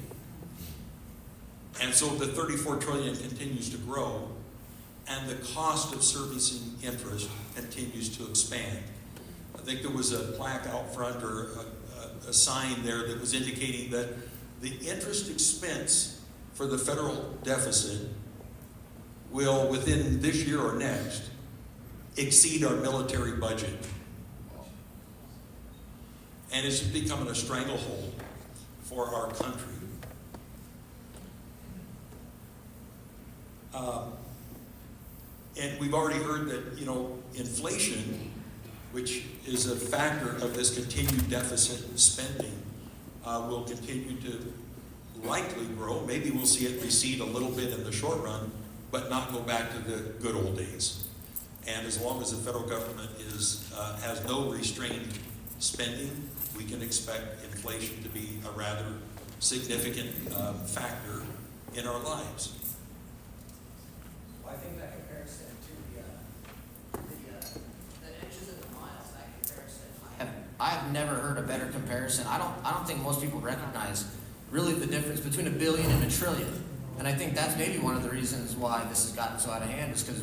And so the 34 trillion continues to grow, and the cost of servicing interest continues to expand. I think there was a plaque out front or a sign there that was indicating that the interest expense for the federal deficit will, within this year or next, exceed our military budget. And it's becoming a stranglehold for our country. And we've already heard that, you know, inflation, which is a factor of this continued deficit spending, will continue to likely grow. Maybe we'll see it recede a little bit in the short run, but not go back to the good old days. And as long as the federal government has no restrained spending, we can expect inflation to be a rather significant factor in our lives. Well, I think that comparison to the inches and the miles, that comparison, I have never heard a better comparison. I don't think most people recognize really the difference between a billion and a trillion. And I think that's maybe one of the reasons why this has gotten so out of hand, is because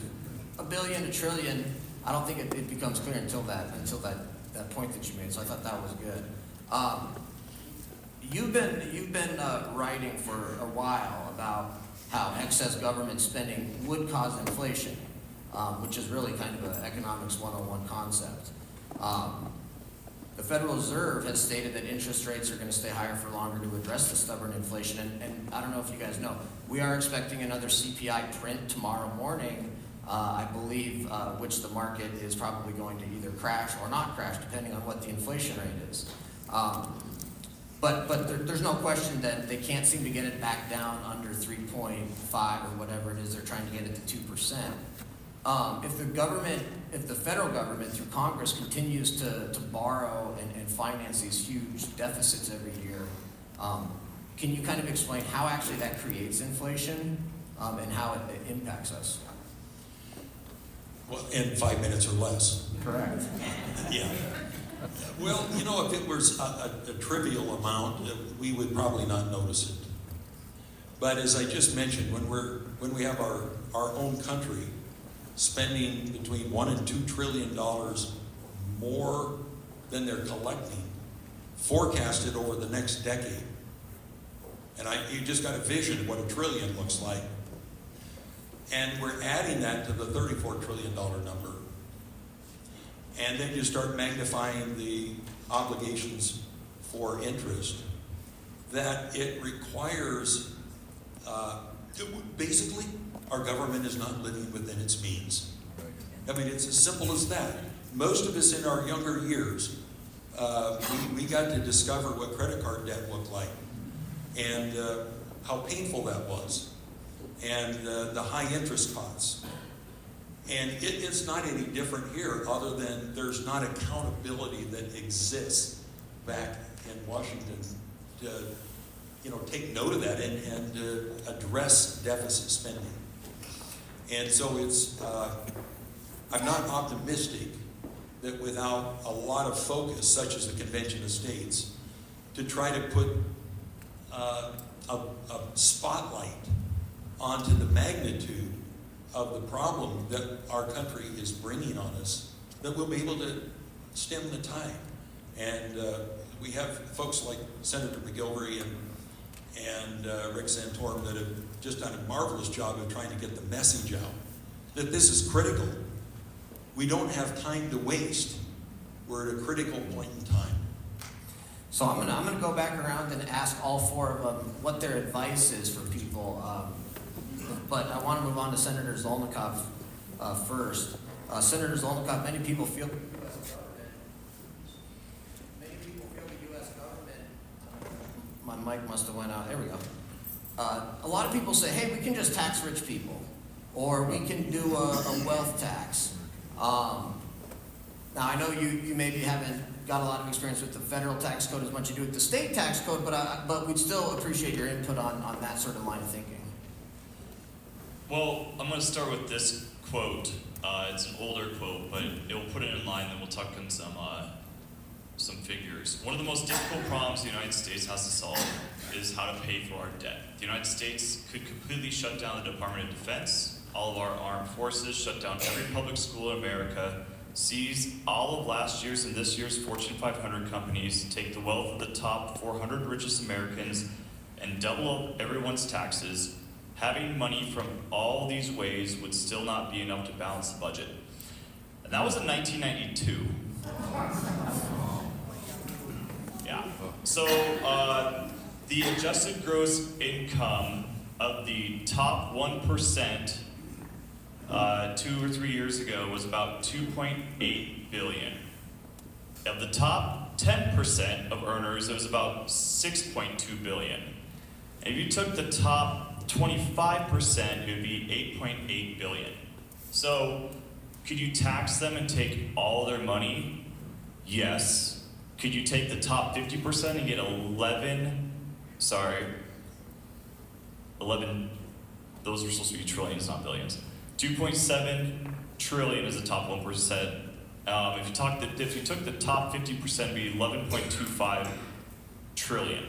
a billion, a trillion, I don't think it becomes clear until that point that you made. So I thought that was good. You've been writing for a while about how excess government spending would cause inflation, which is really kind of an economics 101 concept. The Federal Reserve has stated that interest rates are going to stay higher for longer to address the stubborn inflation. And I don't know if you guys know, we are expecting another CPI print tomorrow morning, I believe, which the market is probably going to either crash or not crash, depending on what the inflation rate is. But there's no question that they can't seem to get it back down under 3.5 or whatever it is they're trying to get it to 2%. If the federal government through Congress continues to borrow and finance these huge deficits every year, can you kind of explain how actually that creates inflation and how it impacts us? Well, in 5 minutes or less. Correct. Yeah. Well, you know, if it was a trivial amount, we would probably not notice it. But as I just mentioned, when we have our own country spending between $1 and $2 trillion more than they're collecting, forecasted over the next decade, and you just got a vision of what $1 trillion looks like, and we're adding that to the $34 trillion number. And then you start magnifying the obligations for interest, that it requires, basically, our government is not living within its means. I mean, it's as simple as that. Most of us in our younger years, we got to discover what credit card debt looked like, and how painful that was, and the high interest costs. And it's not any different here, other than there's not accountability that exists back in Washington to, take note of that and address deficit spending. And so it's, I'm not optimistic that without a lot of focus, such as the Convention of States, to try to put a spotlight onto the magnitude of the problem that our country is bringing on us, that we'll be able to stem the tide. And we have folks like Senator McGilvery and Rick Santorum that have just done a marvelous job of trying to get the message out that this is critical. We don't have time to waste. We're at a critical point in time. So I'm gonna go back around and ask all four of them what their advice is for people. But I want to move on to Senator Zolnikov first. Senator Zolnikov, many people feel the U.S. government. My mic must have went out. There we go. A lot of people say, hey, we can just tax rich people, or we can do a wealth tax. Now, I know you maybe haven't got a lot of experience with the federal tax code as much as you do with the state tax code, but we'd still appreciate your input on that sort of line of thinking. Well, I'm going to start with this quote. It's an older quote, but it will put it in line, then we'll talk on some figures. One of the most difficult problems the United States has to solve is how to pay for our debt. The United States could completely shut down the Department of Defense, all of our armed forces, shut down every public school in America, seize all of last year's and this year's Fortune 500 companies, take the wealth of the top 400 richest Americans, and double up everyone's taxes. Having money from all these ways would still not be enough to balance the budget. And that was in 1992. Yeah. So the adjusted gross income of the top 1% 2 or 3 years ago was about $2.8 billion. Of the top 10% of earners, it was about $6.2 billion. And if you took the top 25%, it would be $8.8 billion. So, could you tax them and take all their money? Yes. Could you take the top 50% and get 11, those are supposed to be trillions, not billions. 2.7 trillion is the top 1%. If you took the top 50%, it'd be 11.25 trillion.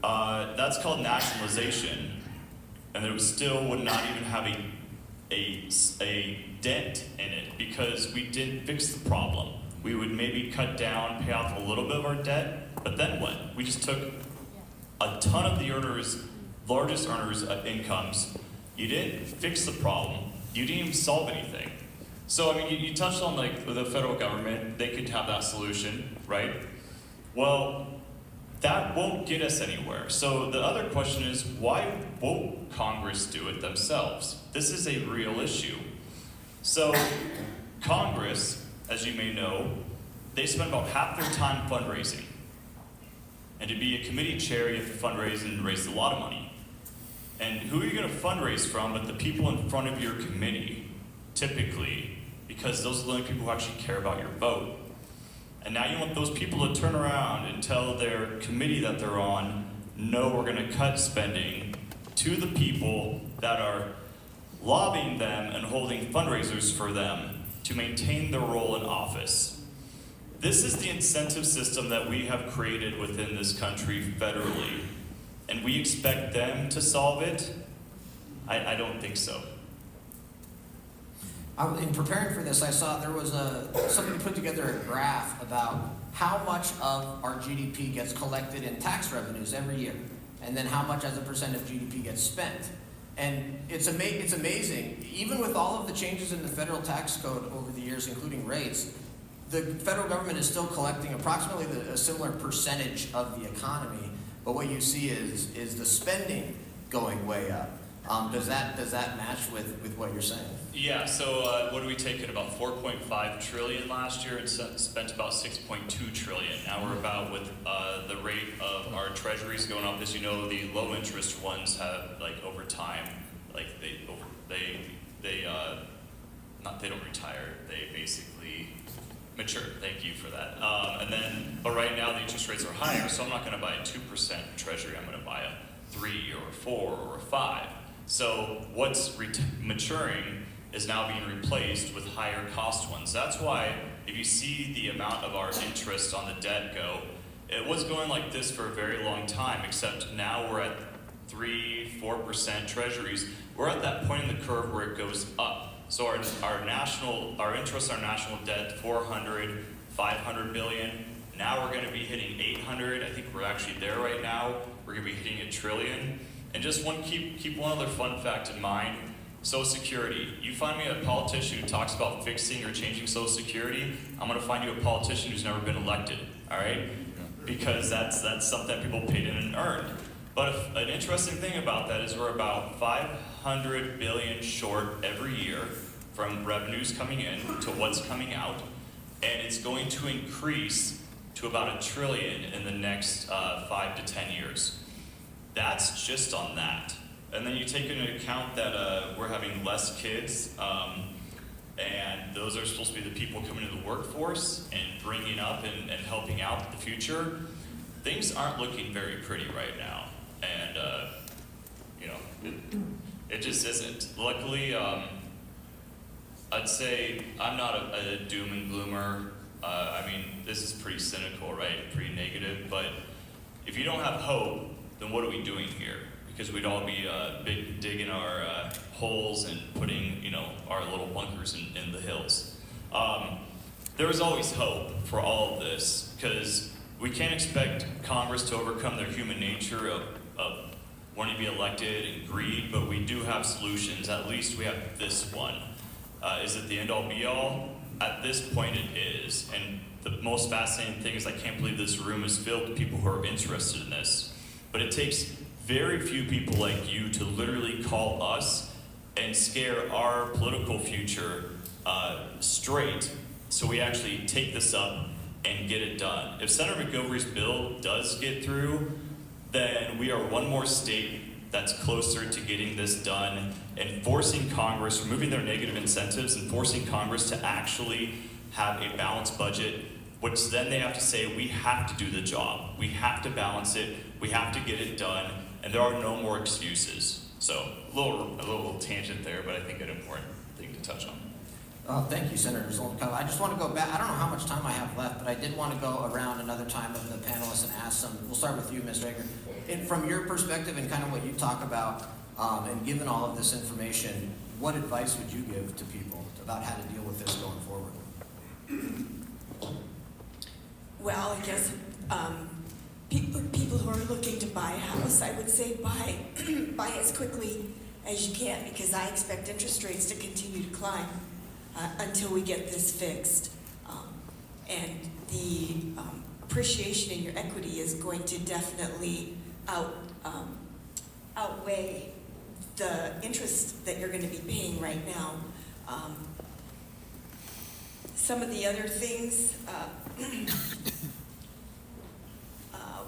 That's called nationalization, and it still would not even have a dent in it because we didn't fix the problem. We would maybe cut down, pay off a little bit of our debt, but then what? We just took a ton of the largest earners' incomes. You didn't fix the problem. You didn't even solve anything. So, I mean, you touched on like the federal government, they could have that solution, right? Well, that won't get us anywhere. So the other question is, why won't Congress do it themselves? This is a real issue. So Congress, as you may know, they spend about half their time fundraising. And to be a committee chair, you have to fundraise and raise a lot of money. And who are you going to fundraise from but the people in front of your committee, typically, because those are the only people who actually care about your vote. And now you want those people to turn around and tell their committee that they're on, no, we're going to cut spending to the people that are lobbying them and holding fundraisers for them. to maintain their role in office. This is the incentive system that we have created within this country federally, and we expect them to solve it? I don't think so. In preparing for this, I saw there was somebody put together a graph about how much of our GDP gets collected in tax revenues every year, and then how much as a percent of GDP gets spent. And it's amazing, even with all of the changes in the federal tax code over the years, including rates, the federal government is still collecting approximately a similar percentage of the economy, but what you see is the spending going way up. Does that match with what you're saying? Yeah, so what do we take in about 4.5 trillion last year and spent about 6.2 trillion. Now we're about with the rate of our treasuries going up. As you know, the low interest ones have like over time, like they don't retire. They basically mature. Thank you for that. But right now the interest rates are higher, so I'm not going to buy a 2% treasury. I'm going to buy a 3 or a 4 or a 5. So what's maturing is now being replaced with higher cost ones. That's why if you see the amount of our interest on the debt go, it was going like this for a very long time, except now we're at 3-4% treasuries. We're at that point in the curve where it goes up. So our interest on our national debt, 400, 500 billion. Now we're going to be hitting 800. I think we're actually there right now. We're going to be hitting $1 trillion. And just keep one other fun fact in mind. Social Security. You find me a politician who talks about fixing or changing Social Security, I'm going to find you a politician who's never been elected, all right? Because that's something that people paid in and earned. But an interesting thing about that is we're about 500 billion short every year from revenues coming in to what's coming out, and it's going to increase to about $1 trillion in the next 5 to 10 years. That's just on that. And then you take into account that we're having less kids, and those are supposed to be the people coming into the workforce and bringing up and helping out the future. Things aren't looking very pretty right now, and it just isn't. Luckily, I'd say I'm not a doom and gloomer. I mean, this is pretty cynical, right? Pretty negative, but if you don't have hope, then what are we doing here? Because we'd all be digging our holes and putting, our little bunkers in the hills. There was always hope for all of this, because we can't expect Congress to overcome their human nature of wanting to be elected and greed, but we do have solutions. At least we have this one. Is it the end-all be-all? At this point it is. And the most fascinating thing is I can't believe this room is filled with people who are interested in this. But it takes very few people like you to literally call us and scare our political future straight, so we actually take this up and get it done. If Senator McGilvery's bill does get through, then we are one more state that's closer to getting this done and forcing Congress, removing their negative incentives and forcing Congress to actually have a balanced budget, which then they have to say, we have to do the job. We have to balance it. We have to get it done. And there are no more excuses. So a little tangent there, but I think an important thing to touch on. Thank you, Senator Zolnikov. I just want to go back. I don't know how much time I have left, but I did want to go around another time of the panelists and ask some. We'll start with you, Ms. Rager. And from your perspective and kind of what you talk about, and given all of this information, what advice would you give to people about how to deal with this going forward? Well, I guess people who are looking to buy a house, I would say buy as quickly as you can, because I expect interest rates to continue to climb until we get this fixed. And the appreciation in your equity is going to definitely outweigh the interest that you're going to be paying right now. Some of the other things,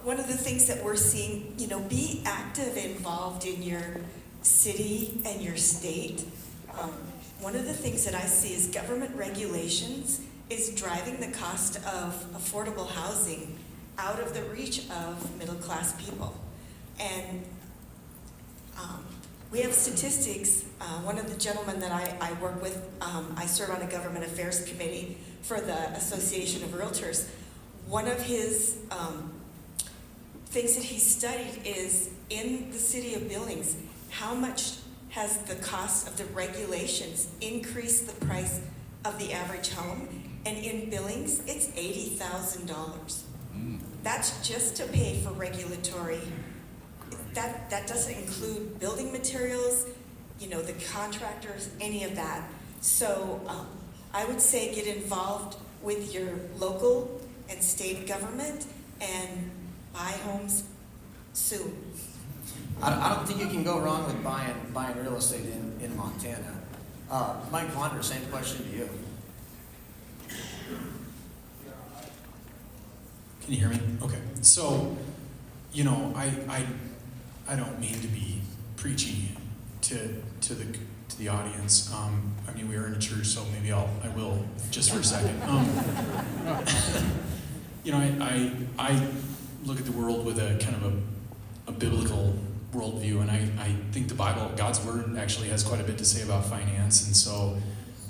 one of the things that we're seeing, be active, involved in your city and your state. One of the things that I see is government regulations is driving the cost of affordable housing out of the reach of middle-class people. And we have statistics One of the gentlemen that I work with, I serve on a government affairs committee for the Association of Realtors. One of his things that he studied is in the city of Billings, how much has the cost of the regulations increased the price of the average home? And in Billings, it's $80,000. That's just to pay for regulatory. That doesn't include building materials, you know, the contractors, any of that. So I would say get involved with your local and state government and buy homes soon. I don't think you can go wrong with buying real estate in Montana. Mike Ponder, same question to you. Can you hear me? Okay. So, you know, I don't mean to be preachy to the audience. I mean, we are in a church, so maybe I will just for a second. You know, I look at the world with a kind of a biblical worldview, and I think the Bible, God's Word, actually has quite a bit to say about finance, and so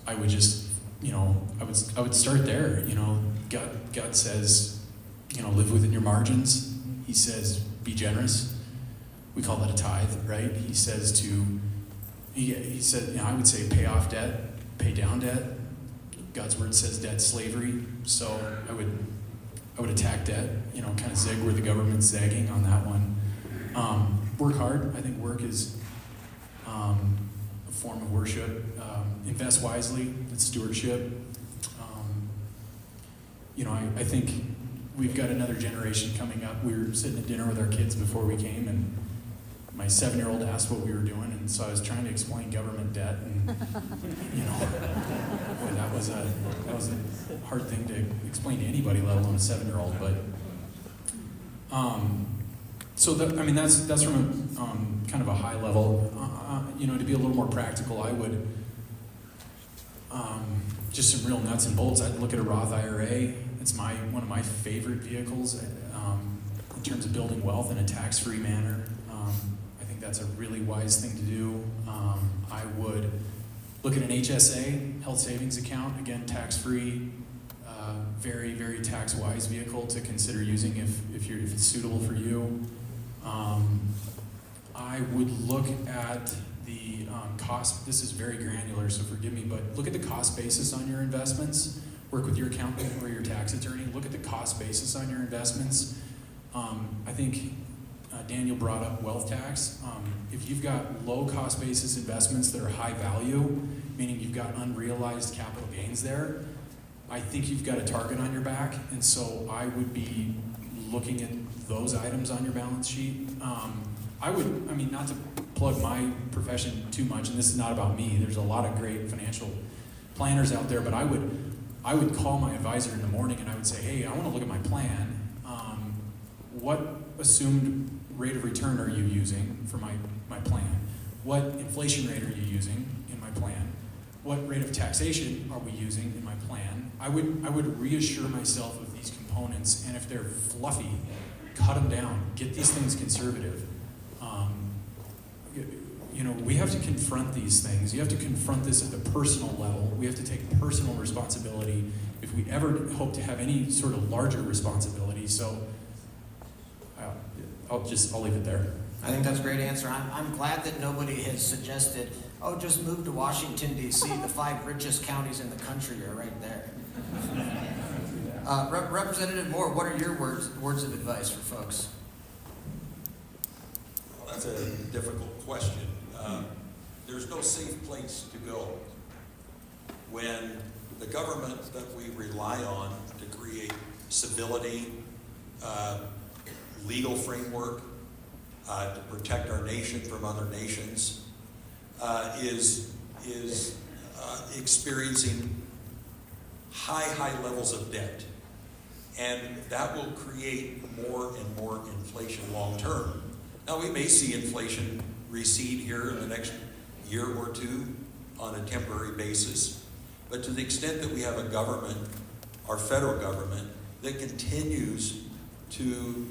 I would just, you know, I would start there. You know, God says, you know, live within your margins. He says, be generous. We call that a tithe, right? He says he said, you know, I would say pay off debt, pay down debt. God's Word says debt's slavery, so I would attack debt, you know, kind of zig where the government's zagging on that one. Work hard. I think work is a form of worship. Invest wisely. It's stewardship. You know, I think we've got another generation coming up. We were sitting at dinner with our kids before we came, and my 7-year-old asked what we were doing, and so I was trying to explain government debt, and you know, boy, that was a hard thing to explain to anybody, let alone a 7-year-old. But so that, I mean, that's from a kind of a high level. You know, to be a little more practical, I would just some real nuts and bolts. I'd look at a Roth IRA. It's one of my favorite vehicles in terms of building wealth in a tax-free manner. I think that's a really wise thing to do. I would look at an HSA, health savings account, again, tax-free, very, very tax-wise vehicle to consider using if it's suitable for you. I would look at the cost. This is very granular, so forgive me, but look at the cost basis on your investments. Work with your accountant or your tax attorney. Look at the cost basis on your investments. I think Daniel brought up wealth tax. If you've got low cost basis investments that are high value, meaning you've got unrealized capital gains there, I think you've got a target on your back, and so I would be looking at those items on your balance sheet. I mean, not to plug my profession too much, and this is not about me. There's a lot of great financial planners out there, but I would call my advisor in the morning and I would say, hey, I want to look at my plan. What assumed rate of return are you using for my plan? What inflation rate are you using in my plan? What rate of taxation are we using in my plan? I would reassure myself of these components, and if they're fluffy, cut them down. Get these things conservative. You know, we have to confront these things. You have to confront this at the personal level. We have to take personal responsibility if we ever hope to have any sort of larger responsibility. So I'll leave it there. I think that's a great answer. I'm glad that nobody has suggested, oh, just move to Washington, D.C. The 5 richest counties in the country are right there. Representative Moore, what are your words of advice for folks? Well, that's a difficult question. There's no safe place to go when the government that we rely on to create civility, legal framework, to protect our nation from other nations, is experiencing high levels of debt. And that will create more and more inflation long term. Now, we may see inflation recede here in the next year or two on a temporary basis, but to the extent that we have a government, our federal government, that continues to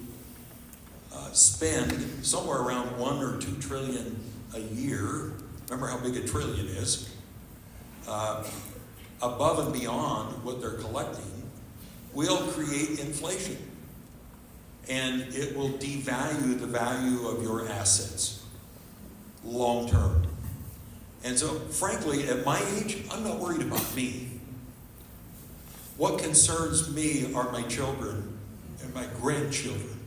spend somewhere around $1 or $2 trillion a year, remember how big a trillion is, above and beyond what they're collecting, will create inflation. And it will devalue the value of your assets long term. And so, frankly, at my age, I'm not worried about me. What concerns me are my children and my grandchildren.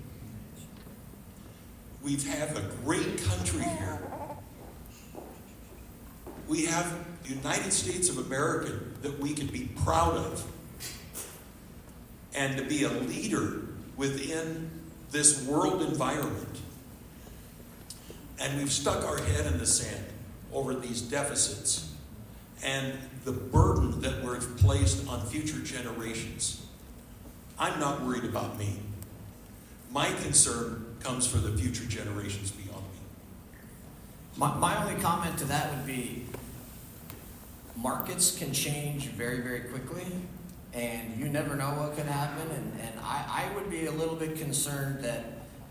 We have a great country here. We have the United States of America that we can be proud of. And to be a leader within this world environment. And we've stuck our head in the sand over these deficits and the burden that we've placed on future generations. I'm not worried about me. My concern comes for the future generations beyond me. My only comment to that would be markets can change very, very quickly, and you never know what could happen. And I would be a little bit concerned that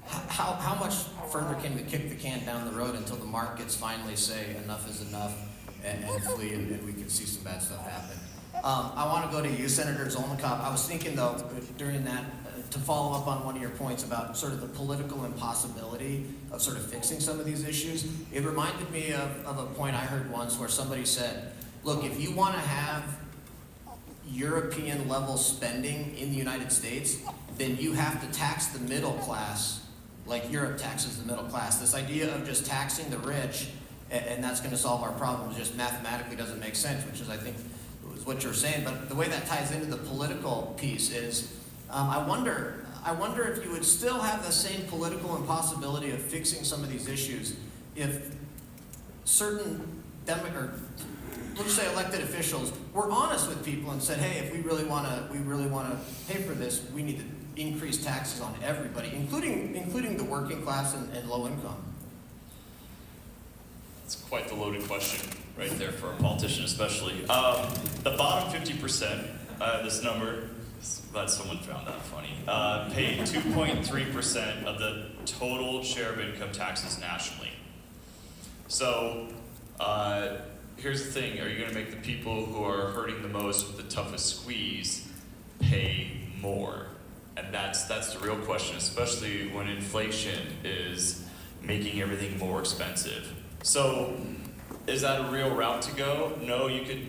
how much further can we kick the can down the road until the markets finally say enough is enough and flee, and we can see some bad stuff happen. I want to go to you, Senator Zolnikov. I was thinking, though, during that, to follow up on one of your points about sort of the political impossibility of sort of fixing some of these issues. It reminded me of a point I heard once where somebody said, look, if you want to have European level spending in the United States, then you have to tax the middle class like Europe taxes the middle class. This idea of just taxing the rich and that's going to solve our problems just mathematically doesn't make sense, which is, I think, is what you're saying. But the way that ties into the political piece is, I wonder if you would still have the same political impossibility of fixing some of these issues if certain let's say elected officials were honest with people and said, hey, if we really want to pay for this, we need to increase taxes on everybody, including the working class and low income. It's quite the loaded question right there for a politician, especially. The bottom 50%, this number, glad someone found that funny, pay 2.3% of the total share of income taxes nationally. So, here's the thing, are you going to make the people who are hurting the most with the toughest squeeze pay more? And that's the real question, especially when inflation is making everything more expensive. So, is that a real route to go? No, you could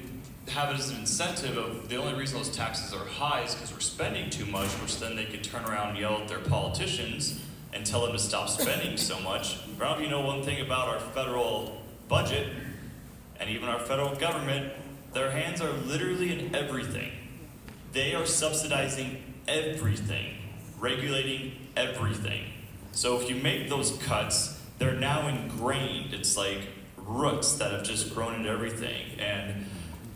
have it as an incentive of the only reason those taxes are high is because we're spending too much, which then they could turn around and yell at their politicians and tell them to stop spending so much. I don't know if you know one thing about our federal budget, and even our federal government, their hands are literally in everything. They are subsidizing everything, regulating everything. So if you make those cuts, they're now ingrained. It's like roots that have just grown into everything.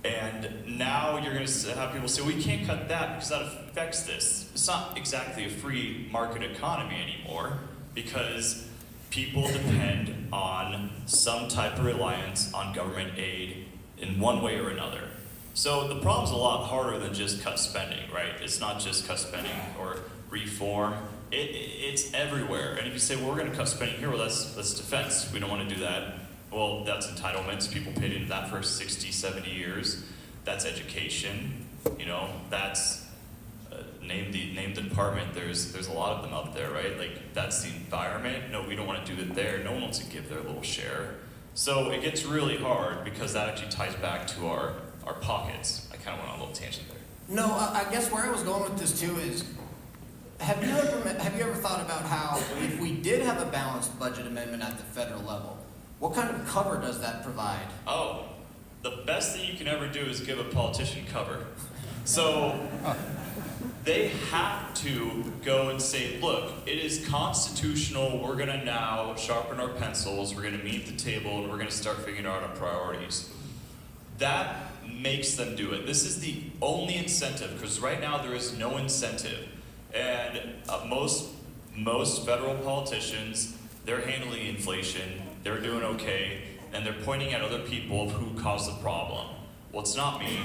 And now you're going to have people say, well, we can't cut that because that affects this. It's not exactly a free market economy anymore because people depend on some type of reliance on government aid in one way or another. So the problem's a lot harder than just cut spending, right? It's not just cut spending or reform. It's everywhere. And if you say, well, we're going to cut spending here, well, that's defense. We don't want to do that. Well, that's entitlements. People paid into that for 60, 70 years. That's education. You know, that's name the department. There's a lot of them out there, right? Like, that's the environment. No, we don't want to do it there. No one wants to give their little share. So it gets really hard because that actually ties back to our pockets. I kind of went on a little tangent there. No, I guess where I was going with this too is, have you ever thought about how if we did have a balanced budget amendment at the federal level, what kind of cover does that provide? Oh, the best thing you can ever do is give a politician cover. So they have to go and say, look, it is constitutional. We're going to now sharpen our pencils. We're going to meet the table, and we're going to start figuring out our priorities. That makes them do it. This is the only incentive, because right now there is no incentive. And most federal politicians, they're handling inflation, they're doing okay, and they're pointing at other people of who caused the problem. Well, it's not me,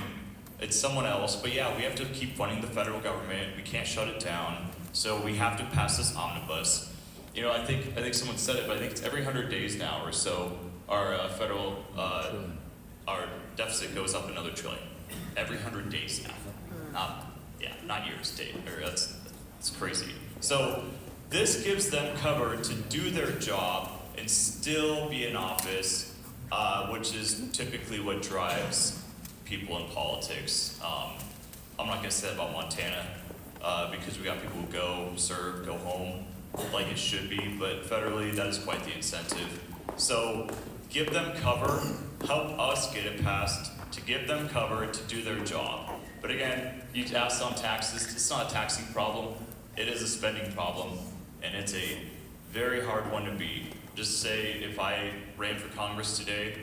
it's someone else, but yeah, we have to keep funding the federal government, we can't shut it down, so we have to pass this omnibus. You know, I think someone said it, but I think it's every 100 days now or so, our federal our deficit goes up another trillion every 100 days now. Not years, Dave. That's crazy. So this gives them cover to do their job and still be in office, which is typically what drives people in politics. I'm not going to say that about Montana because we got people who go, serve, go home like it should be, but federally that is quite the incentive. So give them cover, help us get it passed to give them cover to do their job. But again, you asked on taxes, it's not a taxing problem, it is a spending problem, and it's a very hard one to beat. Just say if I ran for Congress today,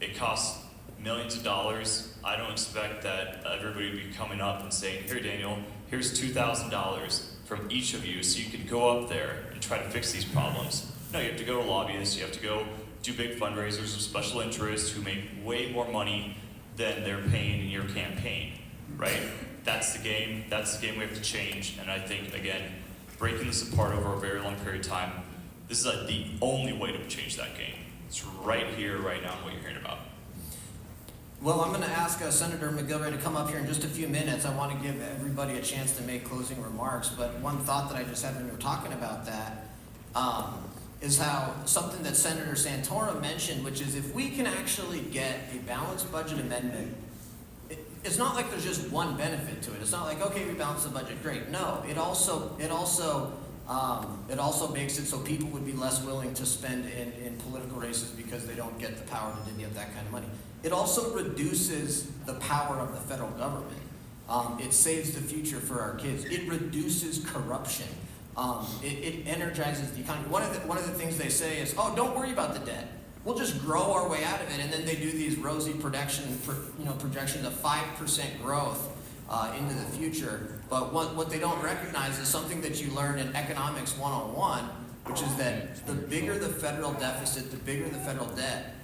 it costs millions of dollars. I don't expect that everybody would be coming up and saying, here Daniel, here's $2,000 from each of you so you can go up there and try to fix these problems. No, you have to go to lobbyists, you have to go do big fundraisers of special interests who make way more money than they're paying in your campaign, right? That's the game we have to change, and I think, again, breaking this apart over a very long period of time, this is the only way to change that game. It's right here, right now, what you're hearing about. Well, I'm going to ask Senator McGilvray to come up here in just a few minutes. I want to give everybody a chance to make closing remarks, but one thought that I just had when you were talking about that is how something that Senator Santorum mentioned, which is if we can actually get a balanced budget amendment, it's not like there's just one benefit to it. It's not like, okay, we balanced the budget, great. No, it also makes it so people would be less willing to spend in political races because they don't get the power to divvy up that kind of money. It also reduces the power of the federal government. It saves the future for our kids. It reduces corruption. It energizes the economy. One of the things they say is, oh, don't worry about the debt. We'll just grow our way out of it. And then they do these rosy projections of 5% growth into the future. But what they don't recognize is something that you learn in economics 101, which is that the bigger the federal deficit, the bigger the federal debt,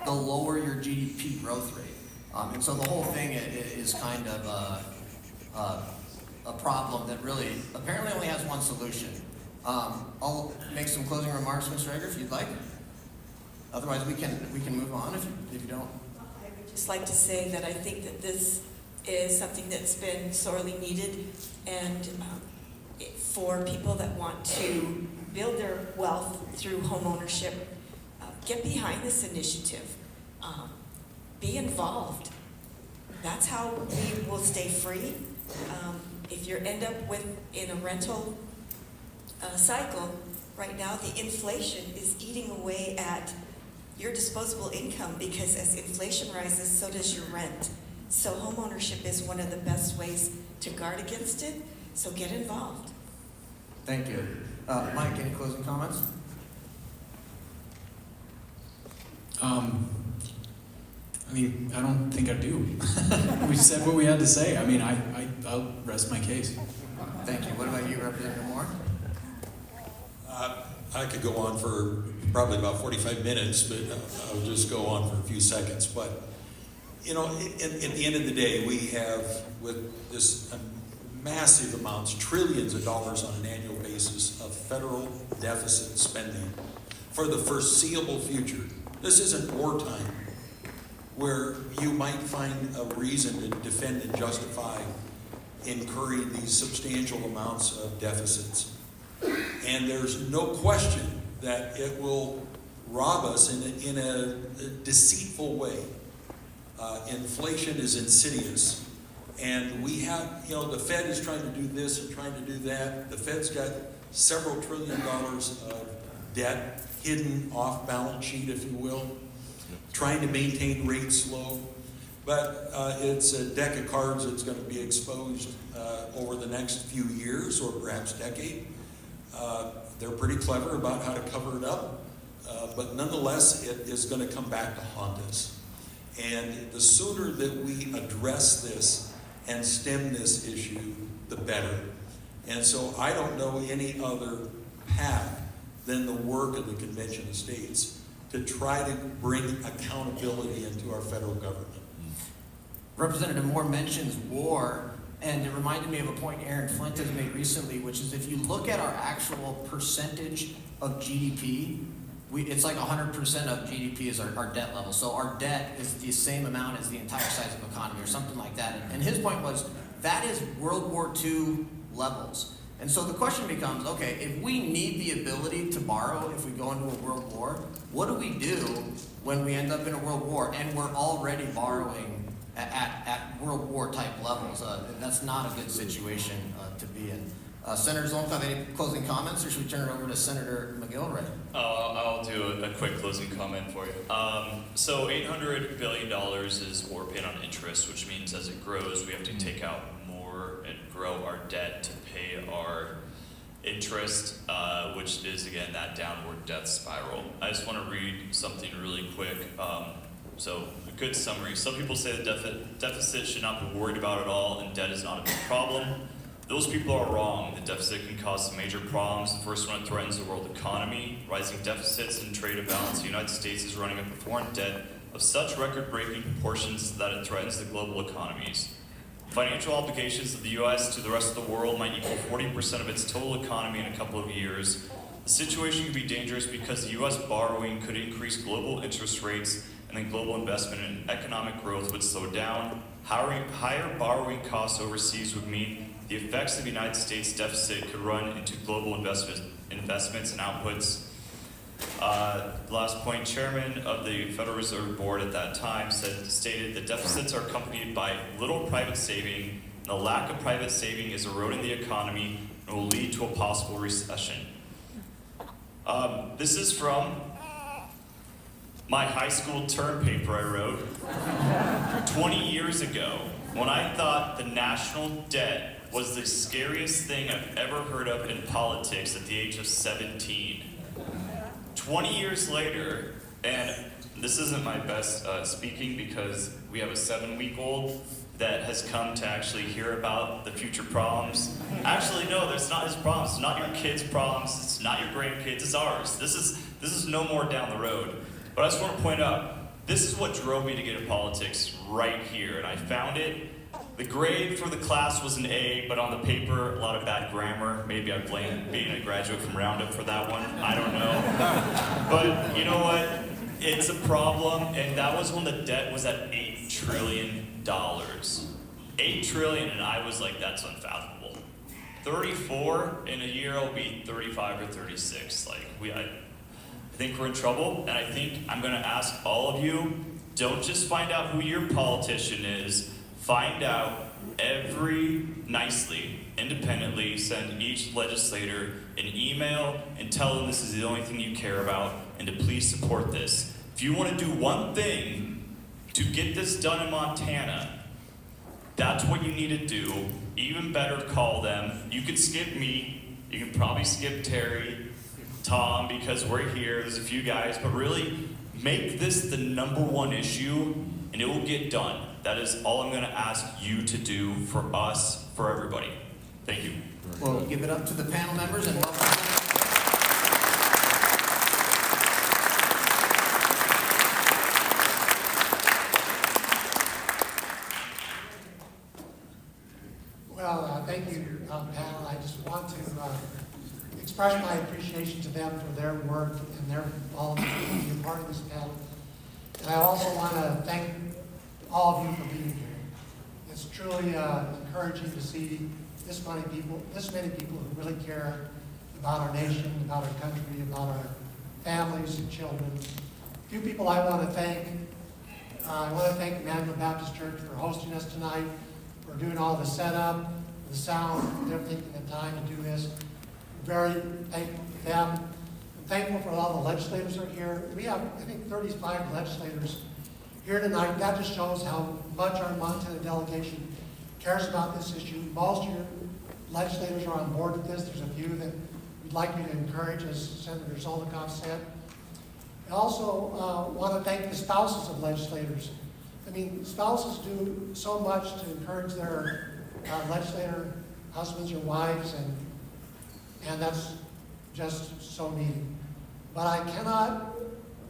the lower your GDP growth rate. And so the whole thing is kind of a problem that really apparently only has one solution. I'll make some closing remarks, Mr. Egger, if you'd like. Otherwise, we can move on if you don't. I would just like to say that I think that this is something that's been sorely needed, and for people that want to build their wealth through home ownership, get behind this initiative. Be involved. That's how we will stay free. If you end up in a rental cycle, right now the inflation is eating away at your disposable income, because as inflation rises, so does your rent. So home ownership is one of the best ways to guard against it, so get involved. Thank you. Mike, any closing comments? I don't think I do. We said what we had to say. I'll rest my case. Thank you. What about you, Representative Moore? I could go on for probably about 45 minutes, but I'll just go on for a few seconds. But, at the end of the day, we have, with this massive amounts, trillions of dollars on an annual basis of federal deficit spending for the foreseeable future. This isn't wartime, where you might find a reason to defend and justify incurring these substantial amounts of deficits. And there's no question that it will rob us in a deceitful way. Inflation is insidious. And we have, the Fed is trying to do this and trying to do that. The Fed's got several $1 trillion of debt hidden off balance sheet, if you will, trying to maintain rates low. But it's a deck of cards that's going to be exposed over the next few years or perhaps decade. They're pretty clever about how to cover it up, but nonetheless, it is going to come back to haunt us. And the sooner that we address this and stem this issue, the better. And so I don't know any other path than the work of the Convention of States to try to bring accountability into our federal government. Representative Moore mentions war, and it reminded me of a point Aaron Flint has made recently, which is if you look at our actual percentage of GDP, it's like 100% of GDP is our debt level. So our debt is the same amount as the entire size of the economy or something like that. And his point was, that is World War II levels. And so the question becomes, okay, if we need the ability to borrow if we go into a world war, what do we do when we end up in a world war and we're already borrowing at World War type levels? That's not a good situation to be in. Senator Zolnkow, have any closing comments, or should we turn it over to Senator McGilvray? I'll do a quick closing comment for you. So $800 billion is war paid on interest, which means as it grows, we have to take out more and grow our debt to pay our interest, which is, again, that downward debt spiral. I just want to read something really quick. So a good summary. Some people say the deficit should not be worried about at all, and debt is not a big problem. Those people are wrong. The deficit can cause some major problems. The first one, it threatens the world economy. Rising deficits and trade imbalance. The United States is running up a foreign debt of such record-breaking proportions that it threatens the global economies. Financial obligations of the U.S. to the rest of the world might equal 40% of its total economy in a couple of years. The situation could be dangerous because the U.S. borrowing could increase global interest rates, and then global investment and economic growth would slow down. Higher borrowing costs overseas would mean the effects of the United States deficit could run into global investments and outputs. Last point, chairman of the Federal Reserve Board at that time stated the deficits are accompanied by little private saving, and the lack of private saving is eroding the economy and will lead to a possible recession. This is from my high school term paper I wrote 20 years ago, when I thought the national debt was the scariest thing I've ever heard of in politics at the age of 17. 20 years later, and this isn't my best speaking because we have a 7-week-old that has come to actually hear about the future problems. Actually, no, that's not his problems. It's not your kids' problems. It's not your grandkids. It's ours. This is no more down the road. But I just want to point out, this is what drove me to get into politics right here, and I found it. The grade for the class was an A, but on the paper, a lot of bad grammar. Maybe I blame being a graduate from Roundup for that one. I don't know. But you know what? It's a problem, and that was when the debt was at $8 trillion. $8 trillion, and I was like, that's unfathomable. 34 in a year, I'll be 35 or 36. I think we're in trouble, and I think I'm going to ask all of you, don't just find out who your politician is. Find out nicely, independently, send each legislator an email and tell them this is the only thing you care about and to please support this. If you want to do one thing to get this done in Montana, that's what you need to do. Even better, call them. You could skip me. You can probably skip Terry, Tom, because we're here. There's a few guys, but really make this the #1 issue and it will get done. That is all I'm going to ask you to do for us, for everybody. Thank you. We'll give it up to the panel members and welcome. Well, thank you, panel. I just want to express my appreciation to them for their work and their involvement in being part of this panel. And I also want to thank all of you for being here. It's truly encouraging to see this many people who really care about our nation, about our country, about our families and children. A few people I want to thank. I want to thank Emmanuel Baptist Church for hosting us tonight, for doing all the setup, the sound, they're taking the time to do this. Very thankful to them. I'm thankful for all the legislators that are here. We have, I think, 35 legislators here tonight. That just shows how much our Montana delegation cares about this issue. Most of your legislators are on board with this. There's a few that we'd like you to encourage, as Senator Zolnikow said. I also want to thank the spouses of legislators. I mean, spouses do so much to encourage their legislator husbands or wives, and that's just so needed. But I cannot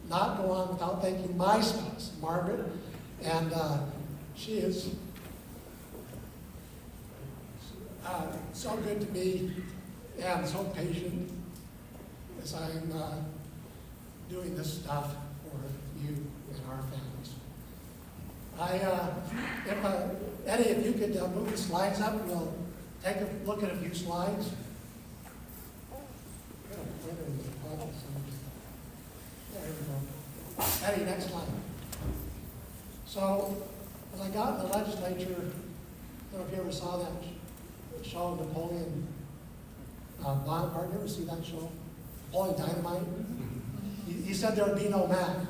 not go on without thanking my spouse, Margaret, and she is so good to me and so patient as I'm doing this stuff for you and our families. Eddie, if you could move the slides up, we'll take a look at a few slides. There we go. Eddie, next slide. So, when I got in the legislature, I don't know if you ever saw that show, Napoleon Bonaparte. You ever see that show? Napoleon Dynamite? He said there would be no math.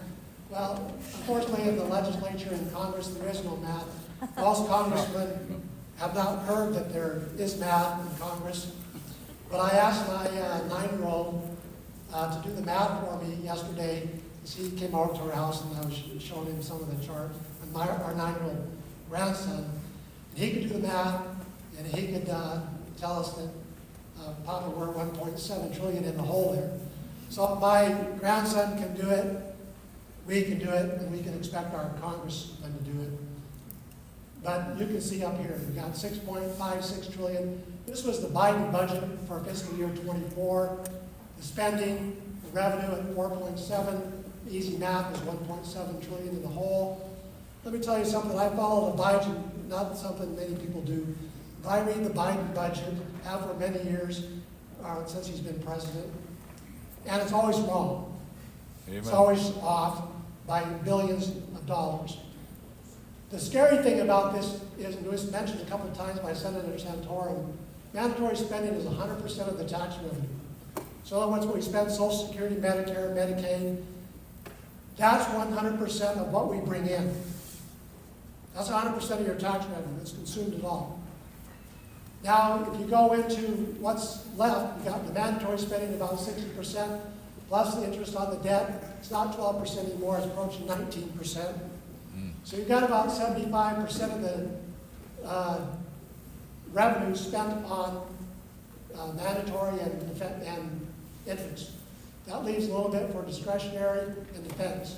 Well, unfortunately, in the legislature and Congress, there is no math. Most congressmen have not heard that there is math in Congress. But I asked my 9-year-old to do the math for me yesterday. He came over to our house and I was showing him some of the charts. And our 9-year-old grandson, and he could do the math, and he could tell us that Papa, we're 1.7 trillion in the hole there. So if my grandson can do it, we can do it, and we can expect our congressman to do it. But you can see up here, we've got 6.56 trillion. This was the Biden budget for fiscal year 24. The spending, the revenue at 4.7. Easy math is 1.7 trillion in the hole. Let me tell you something. I follow the Biden, not something many people do. I read the Biden budget, have for many years, since he's been president, and it's always wrong. Amen. It's always off by billions of dollars. The scary thing about this is, and it was mentioned a couple of times by Senator Santorum, mandatory spending is 100% of the tax revenue. So in other words, when we spend Social Security, Medicare, Medicaid, that's 100% of what we bring in. That's 100% of your tax revenue. It's consumed at all. Now, if you go into what's left, you've got the mandatory spending about 60%, plus the interest on the debt. It's not 12% anymore, it's approaching 19%. So you've got about 75% of the revenue spent on mandatory and interest. That leaves a little bit for discretionary and defense.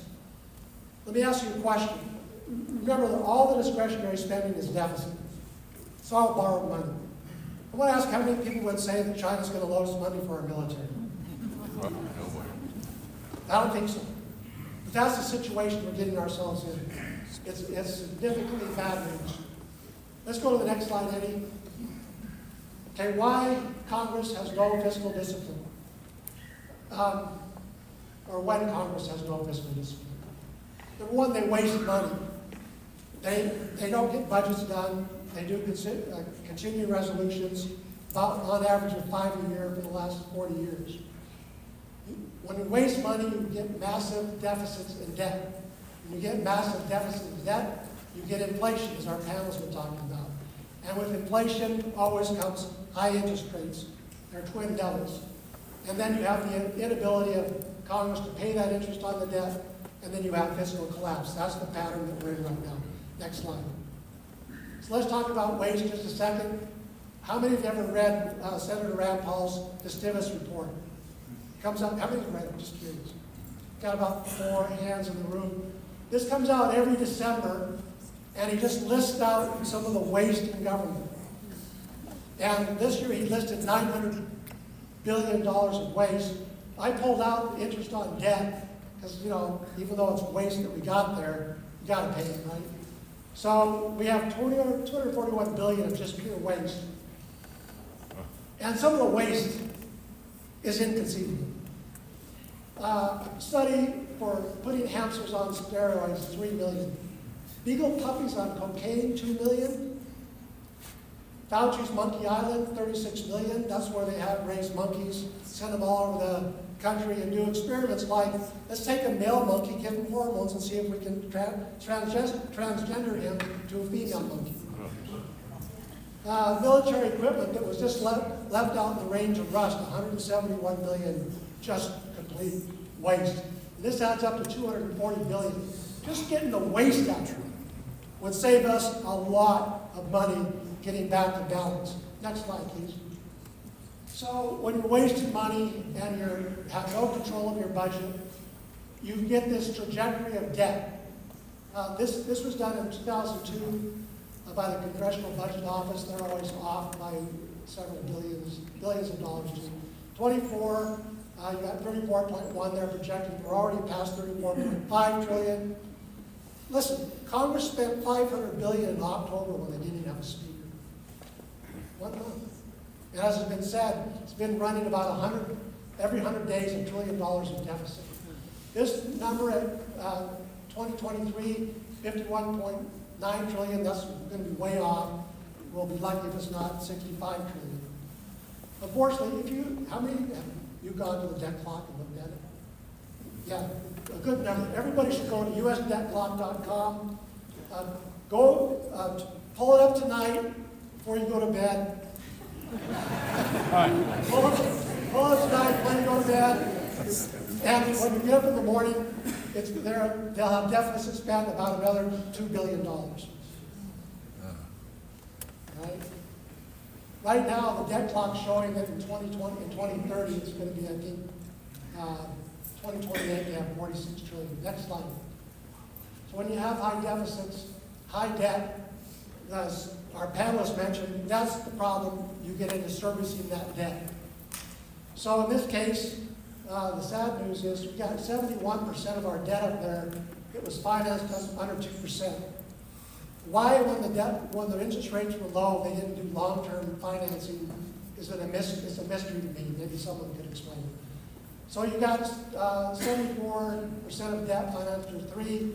Let me ask you a question. Remember that all the discretionary spending is deficit. It's all borrowed money. I want to ask how many people would say that China's going to loan us money for our military? I don't think so. But that's the situation we're getting ourselves in. It's significantly bad news. Let's go to the next slide, Eddie. Okay, why Congress has no fiscal discipline? Or when Congress has no fiscal discipline. Number one, they waste money. They don't get budgets done. They do continuing resolutions, about on average of 5 a year for the last 40 years. When you waste money, you get massive deficits in debt. When you get massive deficits in debt, you get inflation, as our panels were talking about. And with inflation always comes high interest rates. They're twin devils. And then you have the inability of Congress to pay that interest on the debt, and then you have fiscal collapse. That's the pattern that we're in right now. Next slide. So let's talk about waste just a second. How many have ever read Senator Rand Paul's Festivus report? Comes out, how many have read it? Just curious. Got about 4 hands in the room. This comes out every December, and he just lists out some of the waste in government. And this year he listed $900 billion of waste. I pulled out the interest on debt, because, you know, even though it's waste that we got there, you got to pay it, right? So we have $241 billion of just pure waste. And some of the waste is inconceivable. Study for putting hamsters on steroids, 3 million. Beagle puppies on cocaine, 2 million. Fauci's Monkey Island, 36 million. That's where they have raised monkeys, send them all over the country and do experiments like, let's take a male monkey, give him hormones, and see if we can transgender him to a female monkey. Military equipment that was just left out in the range of rust, 171 billion, just complete waste. And this adds up to 240 billion. Just getting the waste out would save us a lot of money getting back to balance. Next slide, please. So when you're wasting money and you have no control of your budget, you get this trajectory of debt. This was done in 2002 by the Congressional Budget Office. They're always off by several billions of dollars. 24, You got 34.1 there projected. We're already past 34.5 trillion. Listen, Congress spent $500 billion in October when they didn't even have a speaker. 1 month. And as has been said, it's been running about every 100 days, $1 trillion in deficit. This number at 2023, 51.9 trillion, that's going to be way off. We'll be lucky if it's not 65 trillion. Unfortunately, how many have you gone to the debt clock and looked at it? Yeah, a good number. Everybody should go to usdebtclock.com. Pull it up tonight before you go to bed. Pull it tonight before you go to bed. And when you get up in the morning, they'll have deficit spent about another $2 billion. Right? Right now, the debt clock's showing that in 2020 and 2030, it's going to be, I think, 2028, they have 46 trillion. Next slide. So when you have high deficits, high debt, as our panelists mentioned, that's the problem. You get into servicing that debt. So in this case, the sad news is we got 71% of our debt up there. It was financed under 2%. Why, when the interest rates were low, they didn't do long-term financing? It's a mystery to me. Maybe someone could explain it. So you got 74% of debt financed through 3.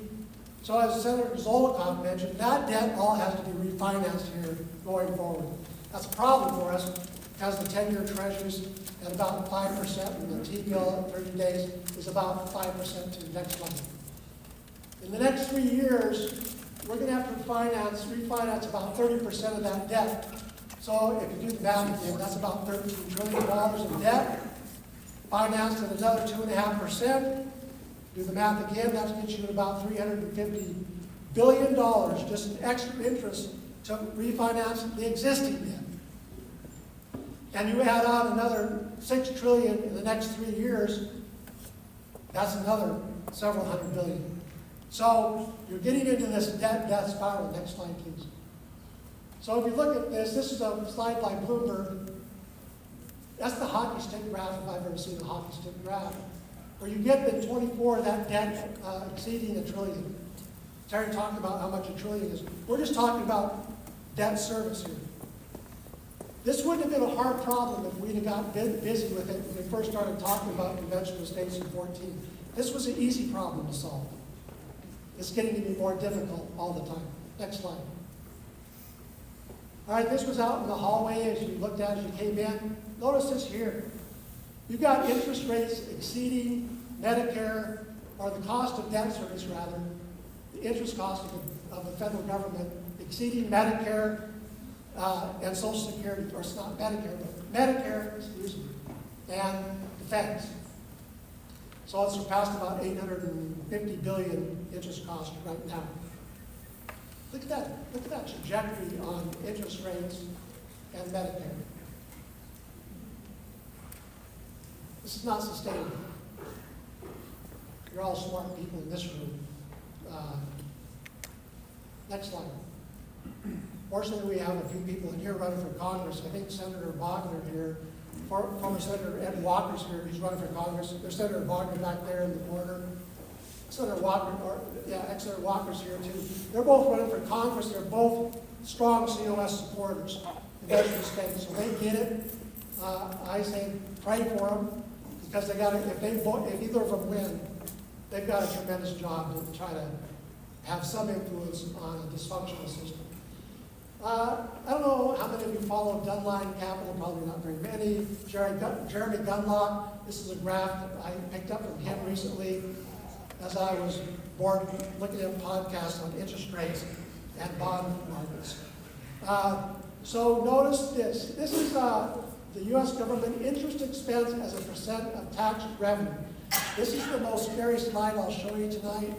So as Senator Zolikoff mentioned, that debt all has to be refinanced here going forward. That's a problem for us because the 10-year treasuries at about 5%, and the T-bill at 30 days is about 5% to the next one. In the next 3 years, we're going to have to refinance about 30% of that debt. So if you do the math again, that's about $13 trillion in debt, financed at another 2.5%. Do the math again, that gets you about $350 billion just in extra interest to refinance the existing debt. And you add on another $6 trillion in the next 3 years, that's another several hundred billion. So you're getting into this debt spiral. Next slide, please. So if you look at this is a slide by Bloomberg. That's the hockey stick graph, if I've ever seen a hockey stick graph, where you get the 24, that debt exceeding $1 trillion. Terry talked about how much $1 trillion is. We're just talking about debt service here. This wouldn't have been a hard problem if we'd have got busy with it when we first started talking about conventional states in 14. This was an easy problem to solve. It's getting to be more difficult all the time. Next slide. All right, this was out in the hallway as you looked at as you came in. Notice this here. You've got interest rates exceeding Medicare, or the cost of debt service rather, the interest cost of the federal government exceeding Medicare and Social Security, or it's not Medicare, but Medicare, excuse me, and defense. So it's surpassed about $850 billion interest cost right now. Look at that trajectory on interest rates and Medicare. This is not sustainable. You're all smart people in this room. Next slide. Fortunately, we have a few people in here running for Congress. I think Senator Wagner here, former Senator Ed Walker's here, he's running for Congress. There's Senator Wagner back there in the corner. Senator ex-Senator Walker's here too. They're both running for Congress. They're both strong COS supporters in Western states, so they get it. I say pray for them because they got if either of them win, they've got a tremendous job to try to have some influence on a dysfunctional system. I don't know how many of you follow Dunline Capital, probably not very many. Jeremy Gunlock, this is a graph that I picked up from him recently as I was bored looking at podcasts on interest rates and bond markets. So notice this. This is the U.S. government interest expense as a percent of tax revenue. This is the most scary slide I'll show you tonight.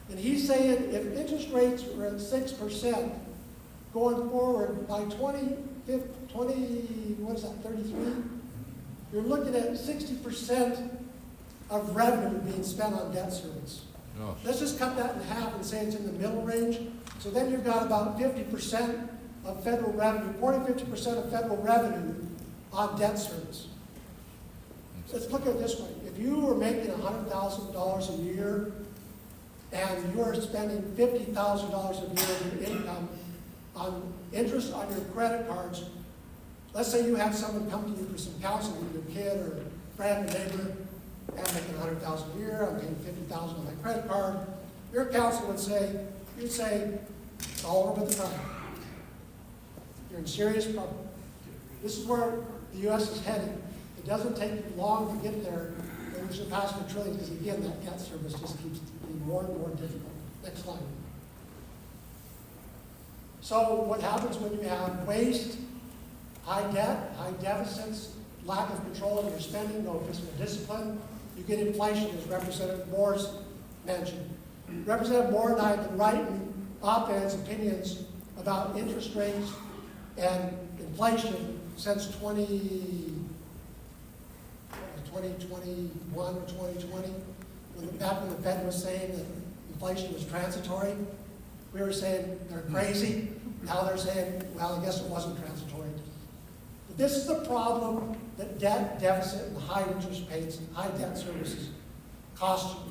And he's saying if interest rates were at 6%, going forward by 33, you're looking at 60% of revenue being spent on debt service. Oh. Let's just cut that in half and say it's in the middle range. So then you've got about 50% of federal revenue, 40-50% of federal revenue on debt service. let's look at it this way. If you were making $100,000 a year and you're spending $50,000 a year of your income on interest on your credit cards, let's say you had someone come to you for some counseling, your kid or friend or neighbor, I'm making $100,000 a year, I'm paying $50,000 on my credit card. Your counselor would say, you'd say, it's all over the time. You're in serious trouble. This is where the U.S. is heading. It doesn't take long to get there, and we surpass the trillion, because again, that debt service just keeps getting more and more difficult. Next slide. So what happens when you have waste, high debt, high deficits, lack of control of your spending, no fiscal discipline? You get inflation, as Representative Moore's mentioned. Representative Moore and I have been writing op-eds, opinions about interest rates and inflation since 2021 or 2020, back when the Fed was saying that inflation was transitory. We were saying they're crazy. Now they're saying, well, I guess it wasn't transitory. But this is the problem that debt, deficit, and high interest payments and high debt services cost you.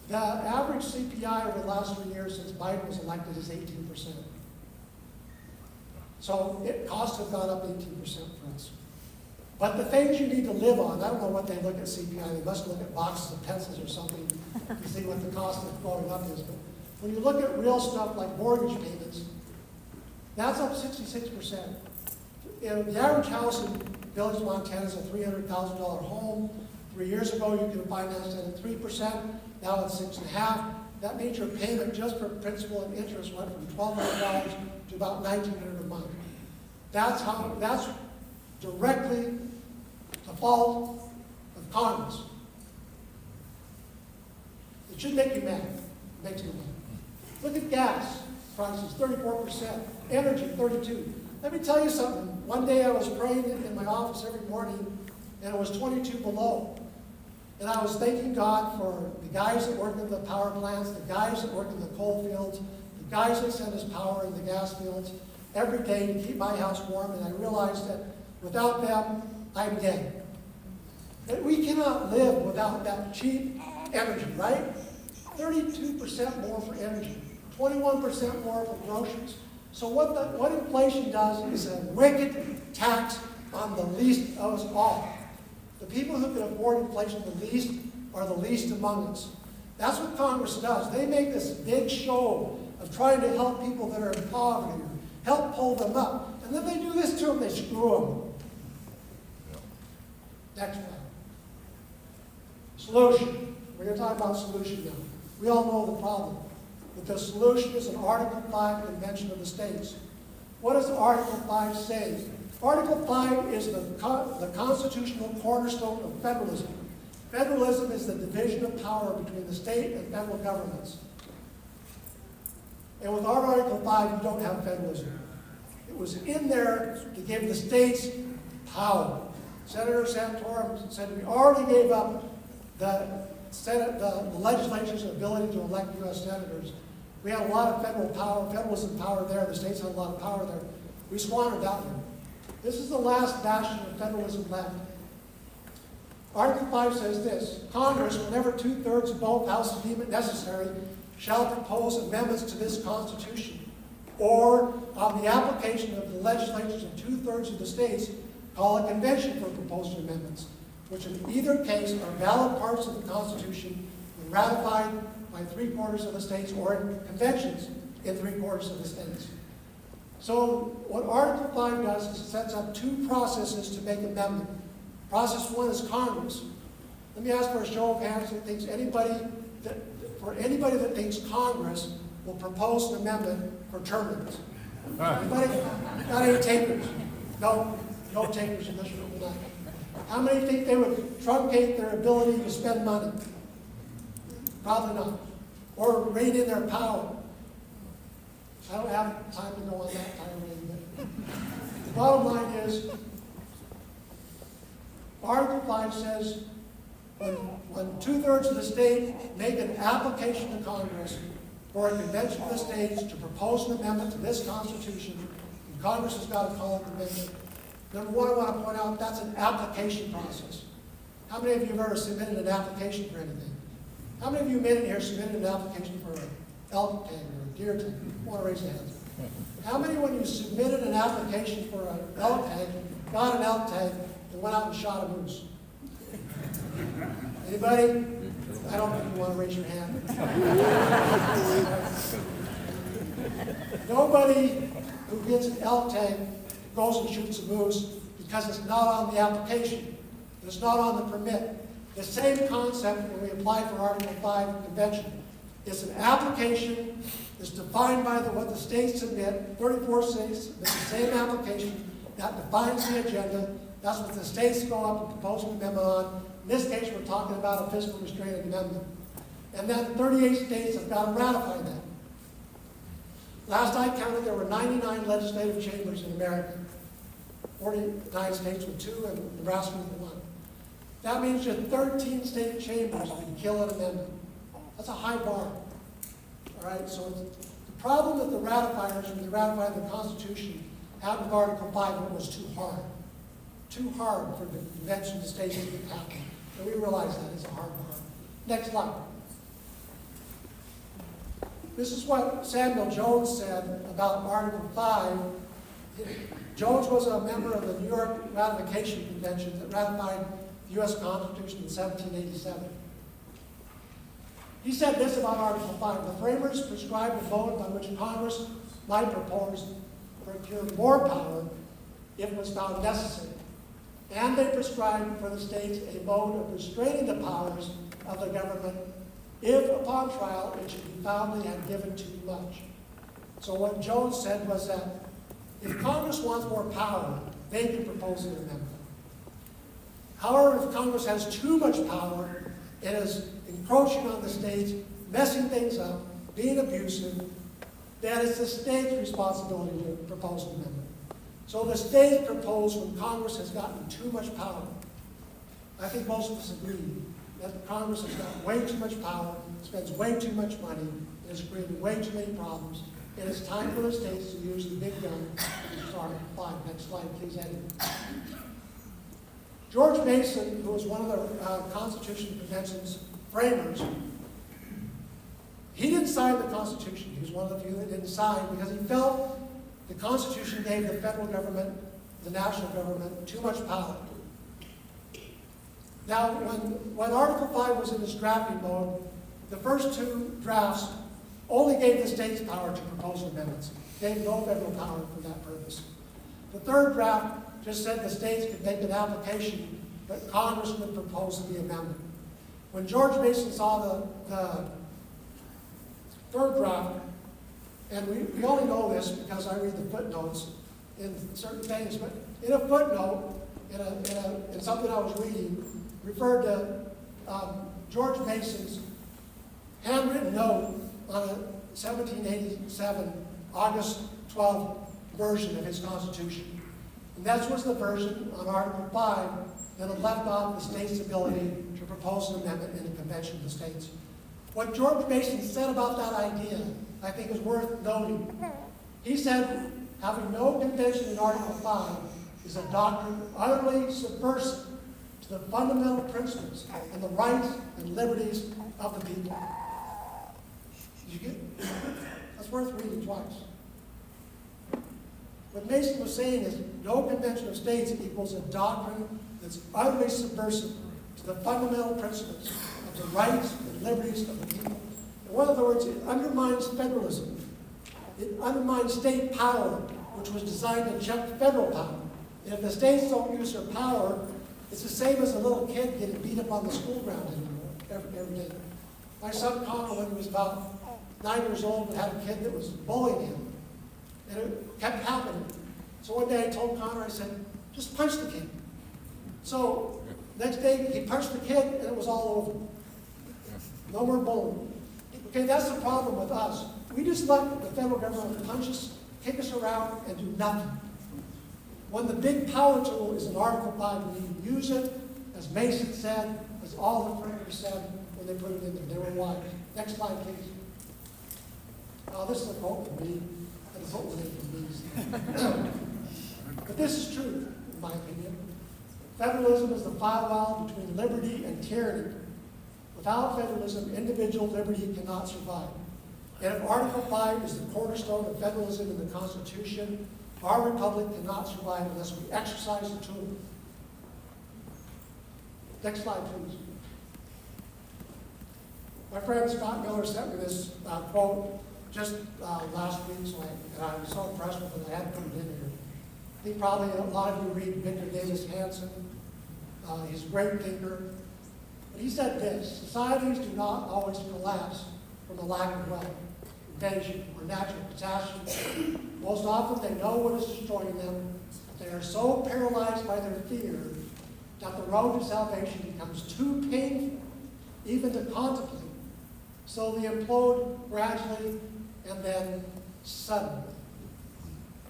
The average CPI over the last 3 years since Biden was elected is 18%. So costs have gone up 18% for us. But the things you need to live on, I don't know what they look at CPI, they must look at boxes of pencils or something to see what the cost of growing up is. But when you look at real stuff like mortgage payments, that's up 66%. The average house in Village, Montana is a $300,000 home. 3 years ago, you could finance it at 3%. Now it's 6.5%. That means your payment just for principal and interest went from $1,200 to about $1,900 a month. That's directly the fault of Congress. It should make you mad. It makes me mad. Look at gas prices, 34%. Energy, 32%. Let me tell you something. One day I was praying in my office every morning, and it was 22 below. And I was thanking God for the guys that work in the power plants, the guys that work in the coal fields, the guys that send us power in the gas fields every day to keep my house warm. And I realized that without them, I'm dead. That we cannot live without that cheap energy, right? 32% more for energy, 21% more for groceries. So what inflation does is a wicked tax on the least of us all. The people who can afford inflation the least are the least among us. That's what Congress does. They make this big show of trying to help people that are in poverty, or help pull them up. And then they do this to them, they screw them. Next one. Solution. We're going to talk about solution now. We all know the problem. But the solution is an Article 5 Convention of the States. What does Article 5 say? Article 5 is the constitutional cornerstone of federalism. Federalism is the division of power between the state and federal governments. And with our Article 5, you don't have federalism. It was in there to give the states power. Senator Santorum said we already gave up the legislature's ability to elect U.S. senators. We had a lot of federal power, federalism power there. The states had a lot of power there. We squandered that one. This is the last bastion of federalism left. Article 5 says this: Congress, whenever 2/3 of both houses deem it necessary, shall propose amendments to this Constitution, or on the application of the legislatures of 2/3 of the states, call a convention for proposed amendments, which in either case are valid parts of the Constitution and ratified by 3/4 of the states, or in conventions in 3/4 of the states. So what Article 5 does is it sets up two processes to make amendment. Process one is Congress. Let me ask for a show of hands that thinks anybody that thinks Congress will propose an amendment for term limits. Anybody? Got any takers? No takers in this room tonight. How many think they would truncate their ability to spend money? Probably not. Or rein in their power. I don't have time to go on that tirade, but the bottom line is, Article 5 says when 2/3 of the state make an application to Congress for a convention of the states to propose an amendment to this Constitution, and Congress has got to call a convention, Number one, I want to point out that's an application process. How many of you have ever submitted an application for anything? How many of you men in here submitted an application for an elk tag or a deer tag? I want to raise your hands. How many, when you submitted an application for an elk tag, got an elk tag, and went out and shot a moose? Anybody? I don't think you want to raise your hand. Nobody who gets an elk tag goes and shoots a moose because it's not on the application. It's not on the permit. The same concept when we apply for Article 5 convention. It's an application. It's defined by what the states submit. 34 states submit the same application that defines the agenda. That's what the states go up and propose an amendment on. In this case, we're talking about a fiscal restraint amendment. And then 38 states have got to ratify that. Last I counted, there were 99 legislative chambers in America. 49 states with 2 and Nebraska with 1. That means you have 13 state chambers to kill an amendment. That's a high bar. All right, so the problem that the ratifiers, when they ratified the Constitution, had with Article 5, it was too hard. Too hard for the convention to state it could happen. And we realize that it's a hard bar. Next slide. This is what Samuel Jones said about Article 5. Jones was a member of the New York Ratification Convention that ratified the U.S. Constitution in 1787. He said this about Article 5. The framers prescribed a mode by which Congress might propose to procure more power if it was found necessary. And they prescribed for the states a mode of restraining the powers of the government if, upon trial, it should be found they had given too much. So what Jones said was that if Congress wants more power, they can propose an amendment. However, if Congress has too much power, it is encroaching on the states, messing things up, being abusive, then it's the state's responsibility to propose an amendment. So the states propose when Congress has gotten too much power. I think most of us agree that Congress has got way too much power, spends way too much money, and is creating way too many problems. It is time for the states to use the big gun to start. Fine, next slide, please, Eddie. George Mason, who was one of the Constitution Convention's framers, he didn't sign the Constitution. He was one of the few that didn't sign because he felt the Constitution gave the federal government, the national government, too much power. Now, when Article 5 was in its drafting mode, the first 2 drafts only gave the states power to propose amendments, gave no federal power for that purpose. The third draft just said the states could make an application, but Congress would propose the amendment. When George Mason saw the third draft, and we only know this because I read the footnotes in certain things, but in a footnote, in something I was reading, referred to George Mason's handwritten note on a 1787 August 12 version of his Constitution. And that was the version on Article 5 that had left off the state's ability to propose an amendment in the Convention of the States. What George Mason said about that idea, I think, is worth noting. He said, having no convention in Article 5 is a doctrine utterly subversive to the fundamental principles and the rights and liberties of the people. Did you get it? That's worth reading twice. What Mason was saying is no convention of states equals a doctrine that's utterly subversive to the fundamental principles of the rights and liberties of the people. In other words, it undermines federalism. It undermines state power, which was designed to check federal power. And if the states don't use their power, it's the same as a little kid getting beat up on the school ground every day. My son Connor, when he was about 9 years old, had a kid that was bullying him. And it kept happening. So one day I told Connor, I said, just punch the kid. So next day he punched the kid and it was all over. No more bullying. Okay, that's the problem with us. We just let the federal government punch us, kick us around, and do nothing. When the big power tool is in Article 5, we need to use it, as Mason said, as all the framers said when they put it in there. They were wise. Next slide, please. This is a quote from me. And a quote was in from me. But this is true. in my opinion. Federalism is the firewall between liberty and tyranny. Without federalism, individual liberty cannot survive. And if Article 5 is the cornerstone of federalism in the Constitution, our republic cannot survive unless we exercise the tool. Next slide, please. My friend Scott Miller sent me this quote just last week, and I was so impressed with it, I had to put it in here. I think probably a lot of you read Victor Davis Hanson. He's a great thinker. But he said this: societies do not always collapse from a lack of wealth, invasion, or natural catastrophe. Most often they know what is destroying them, but they are so paralyzed by their fear that the road to salvation becomes too painful even to contemplate. So they implode gradually and then suddenly.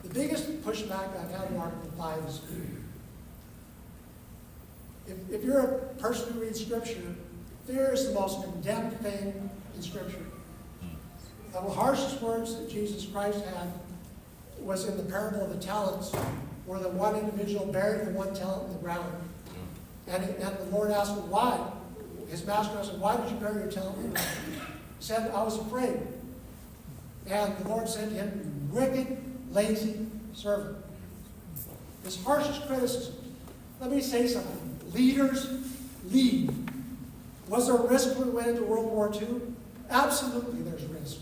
The biggest pushback I've had in Article 5 is fear. If you're a person who reads Scripture, fear is the most condemned thing in Scripture. The harshest words that Jesus Christ had was in the parable of the talents, where the one individual buried the one talent in the ground. And the Lord asked him why. His master asked him, "Why did you bury your talent in the ground?" He said, "I was afraid." And the Lord said to him, "You wicked, lazy servant." His harshest criticism. Let me say something. Leaders lead. Was there risk when we went into World War II? Absolutely there's risk.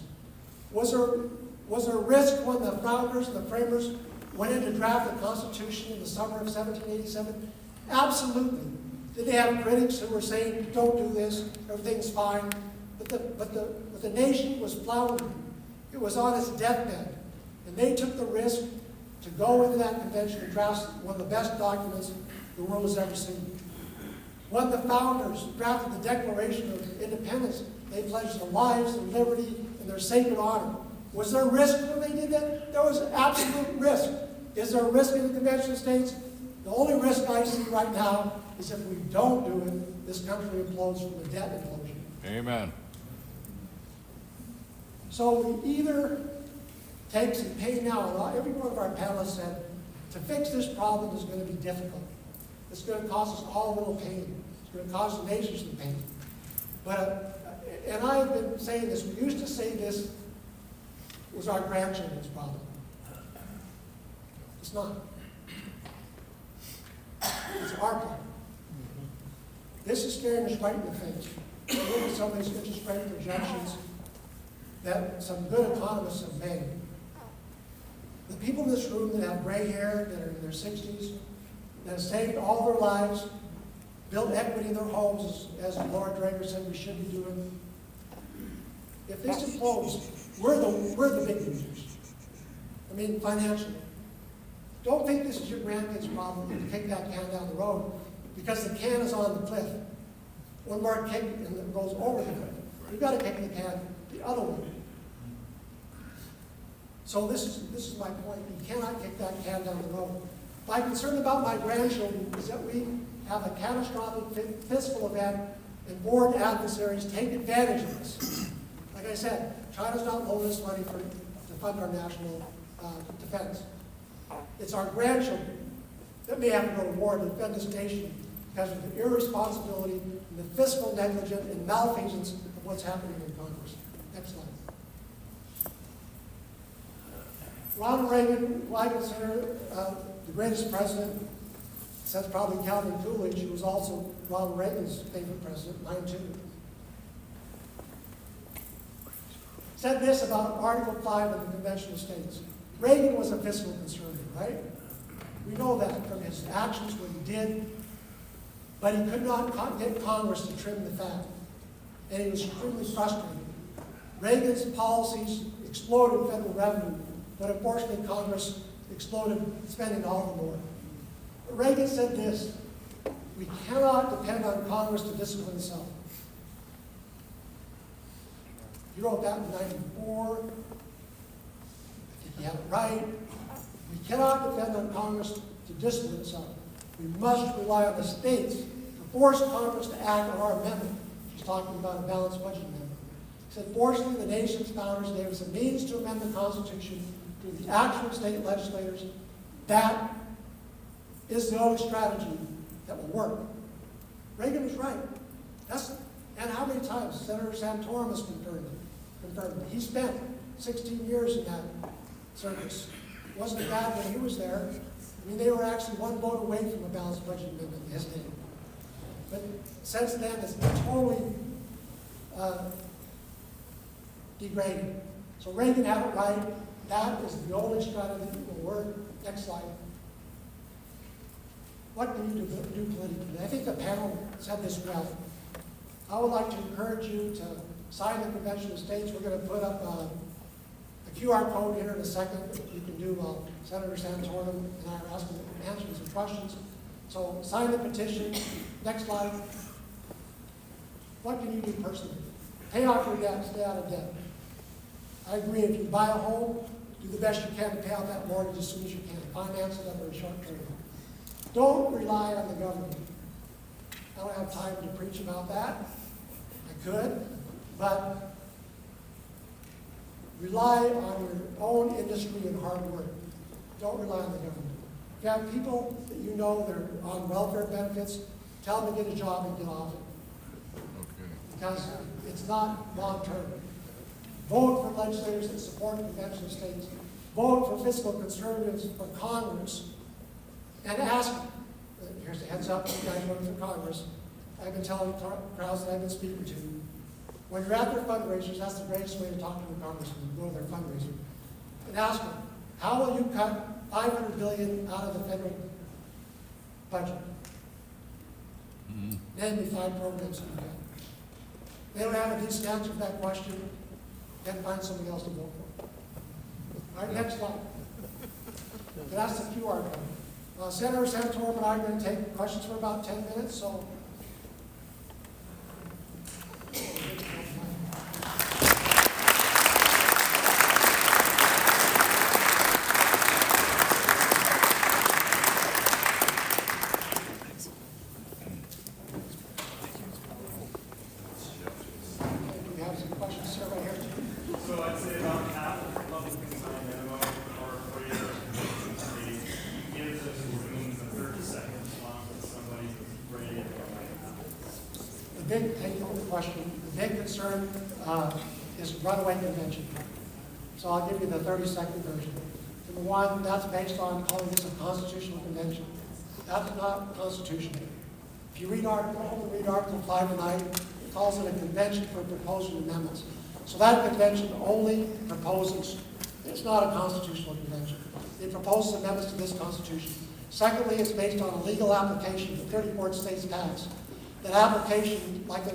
Was there risk when the founders and the framers went in to draft the Constitution in the summer of 1787? Absolutely. Did they have critics who were saying, "Don't do this, everything's fine"? But the nation was floundering. It was on its deathbed. And they took the risk to go into that convention and draft one of the best documents the world has ever seen. When the founders drafted the Declaration of Independence, they pledged their lives, their liberty, and their sacred honor. Was there risk when they did that? There was absolute risk. Is there a risk in the Convention of States? The only risk I see right now is if we don't do it, this country implodes from a debt implosion. Amen. So we either take some pain now, and every one of our panelists said, to fix this problem is going to be difficult. It's going to cause us all a little pain. It's going to cause the nation some pain. But, and I have been saying this, we used to say this was our grandchildren's problem. It's not. It's our problem. This is staring us right in the face. Look at some of these interest rate projections that some good economists have made. The people in this room that have gray hair, that are in their 60s, that have saved all their lives, built equity in their homes, as Laura Drager said we should be doing. If this implodes, we're the big losers. I mean, financially. Don't think this is your grandkids' problem and kick that can down the road, because the can is on the cliff. One more kick and it goes over the cliff. You've got to kick the can the other way. So this is my point. You cannot kick that can down the road. My concern about my grandchildren is that we have a catastrophic fiscal event and board adversaries take advantage of this. Like I said, China's not loaning us money to fund our national defense. It's our grandchildren that may have to go to war to defend this nation because of the irresponsibility and the fiscal negligence and malfeasance of what's happening in Congress. Next slide. Ronald Reagan, who I consider the greatest president, since probably Calvin Coolidge, who was also Ronald Reagan's favorite president, mine too, said this about Article 5 of the Convention of States. Reagan was a fiscal conservative, right? We know that from his actions, what he did, but he could not get Congress to trim the fat, and he was extremely frustrated. Reagan's policies exploded federal revenue, but unfortunately Congress exploded spending all the more. But Reagan said this: we cannot depend on Congress to discipline itself. He wrote that in 94. I think he had it right. We cannot depend on Congress to discipline itself. We must rely on the states to force Congress to act on our amendment. She's talking about a balanced budget amendment. He said, fortunately, the nation's founders gave us a means to amend the Constitution through the action of state legislators. That is the only strategy that will work. Reagan was right. And how many times Senator Santorum has confirmed it. He spent 16 years in that service. It wasn't bad when he was there. I mean, they were actually one vote away from a balanced budget amendment in his name. But since then, it's totally degraded. So Reagan had it right. That is the only strategy that will work. Next slide. What can you do politically? I think the panel said this well. I would like to encourage you to sign the Convention of States. We're going to put up a QR code here in a second. You can do Senator Santorum and I are asking answers some questions. So sign the petition. Next slide. What can you do personally? Pay off your debt, stay out of debt. I agree, if you buy a home, do the best you can to pay out that mortgage as soon as you can. Finance it over a short period. Don't rely on the government. I don't have time to preach about that. I could, but rely on your own industry and hard work. Don't rely on the government. If you have people that you know that are on welfare benefits, tell them to get a job and get off it. Because it's not long-term. Vote for legislators that support the Convention of States. Vote for fiscal conservatives for Congress. And ask, here's a heads up, you guys voting for Congress. I've been telling crowds that I've been speaking to, when you're at their fundraisers, that's the greatest way to talk to a congressman, go to their fundraiser. And ask them, how will you cut $500 billion out of the federal budget? Name me 5 programs you've got. They don't have a decent answer to that question, then find somebody else to vote for. All right, next slide. That's the QR code. Senator Santorum and I are going to take questions for about 10 minutes, so. We have some questions, sir, right here. So I'd say about half of the public consigned memo are for your committee. You give those rooms in 30 seconds along with somebody who's ready to go right now. The big, thank you for the question. The big concern is runaway convention. So I'll give you the 30-second version. Number one, that's based on calling this a constitutional convention. That's not constitutional. If you read Article 5 tonight, it calls it a convention for proposing amendments. So that convention only proposes, it's not a constitutional convention. It proposes amendments to this Constitution. Secondly, it's based on a legal application that 34 states pass. That application, like the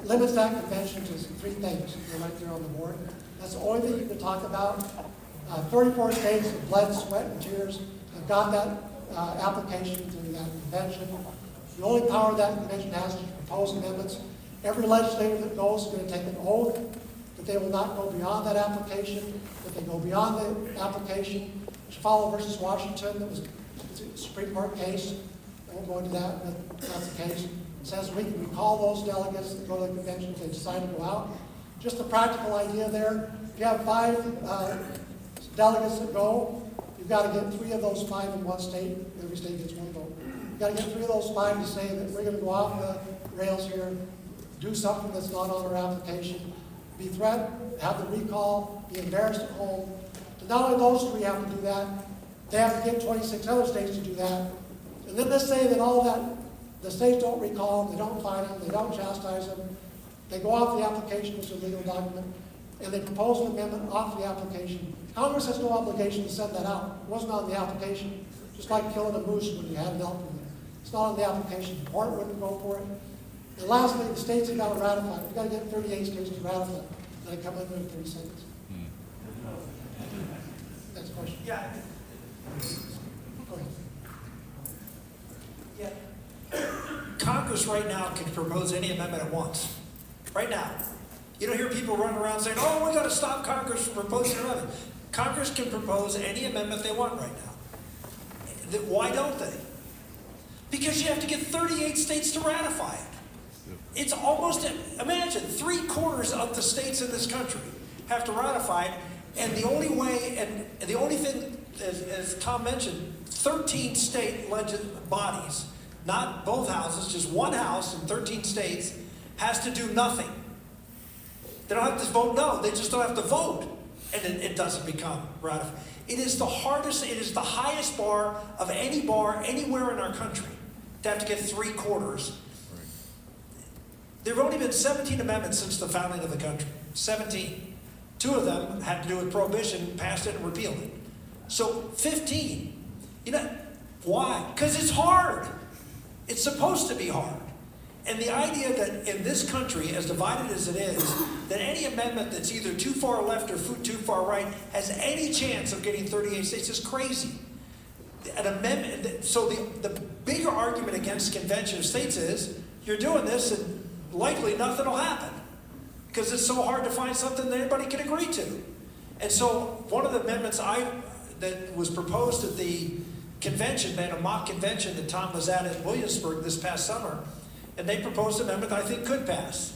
limits that convention to 3 things. They're right there on the board. That's the only thing you can talk about. 34 states have blood, sweat, and tears have got that application to that convention. The only power that convention has is to propose amendments. Every legislator that goes is going to take an oath that they will not go beyond that application. If they go beyond the application, Follow versus Washington, that was a Supreme Court case. I won't go into that, but that's the case. It says we can recall those delegates that go to the convention if they decide to go out. Just the practical idea there. If you have 5 delegates that go, you've got to get 3 of those 5 in one state. Every state gets 1 vote. You've got to get 3 of those 5 to say that we're going to go off the rails here, do something that's not on our application, be threatened, have the recall, be embarrassed at home. And not only those 3 have to do that, they have to get 26 other states to do that. And then let's say that all that, the states don't recall them, they don't fine them, they don't chastise them, they go off the application, which is a legal document, and they propose an amendment off the application. Congress has no obligation to send that out. It wasn't on the application, just like killing a moose when you had an elk in there. It's not on the application. The court wouldn't go for it. And lastly, the states have got to ratify it. We've got to get 38 states to ratify it. Then I come in in 30 seconds. Next question. Yeah. Go ahead. Yeah. Congress right now can propose any amendment it wants. Right now. You don't hear people running around saying, oh, we got to stop Congress from proposing an amendment. Congress can propose any amendment they want right now. Why don't they? Because you have to get 38 states to ratify it. It's almost, imagine, 3/4 of the states in this country have to ratify it, And the only way, and the only thing, as Tom mentioned, 13 state bodies, not both houses, just one house in 13 states, has to do nothing. They don't have to vote no, they just don't have to vote. And it doesn't become ratified. It is the hardest, it is the highest bar of any bar anywhere in our country to have to get 3/4. There have only been 17 amendments since the founding of the country. 17. 2 of them had to do with prohibition, passed it and repealed it. So 15. You know, why? Because it's hard. It's supposed to be hard. And the idea that in this country, as divided as it is, that any amendment that's either too far left or too far right has any chance of getting 38 states is crazy. An amendment, so the bigger argument against convention of states is, you're doing this and likely nothing will happen. Because it's so hard to find something that anybody can agree to. And so one of the amendments that was proposed at the convention, a mock convention that Tom was at Williamsburg this past summer, and they proposed an amendment that I think could pass.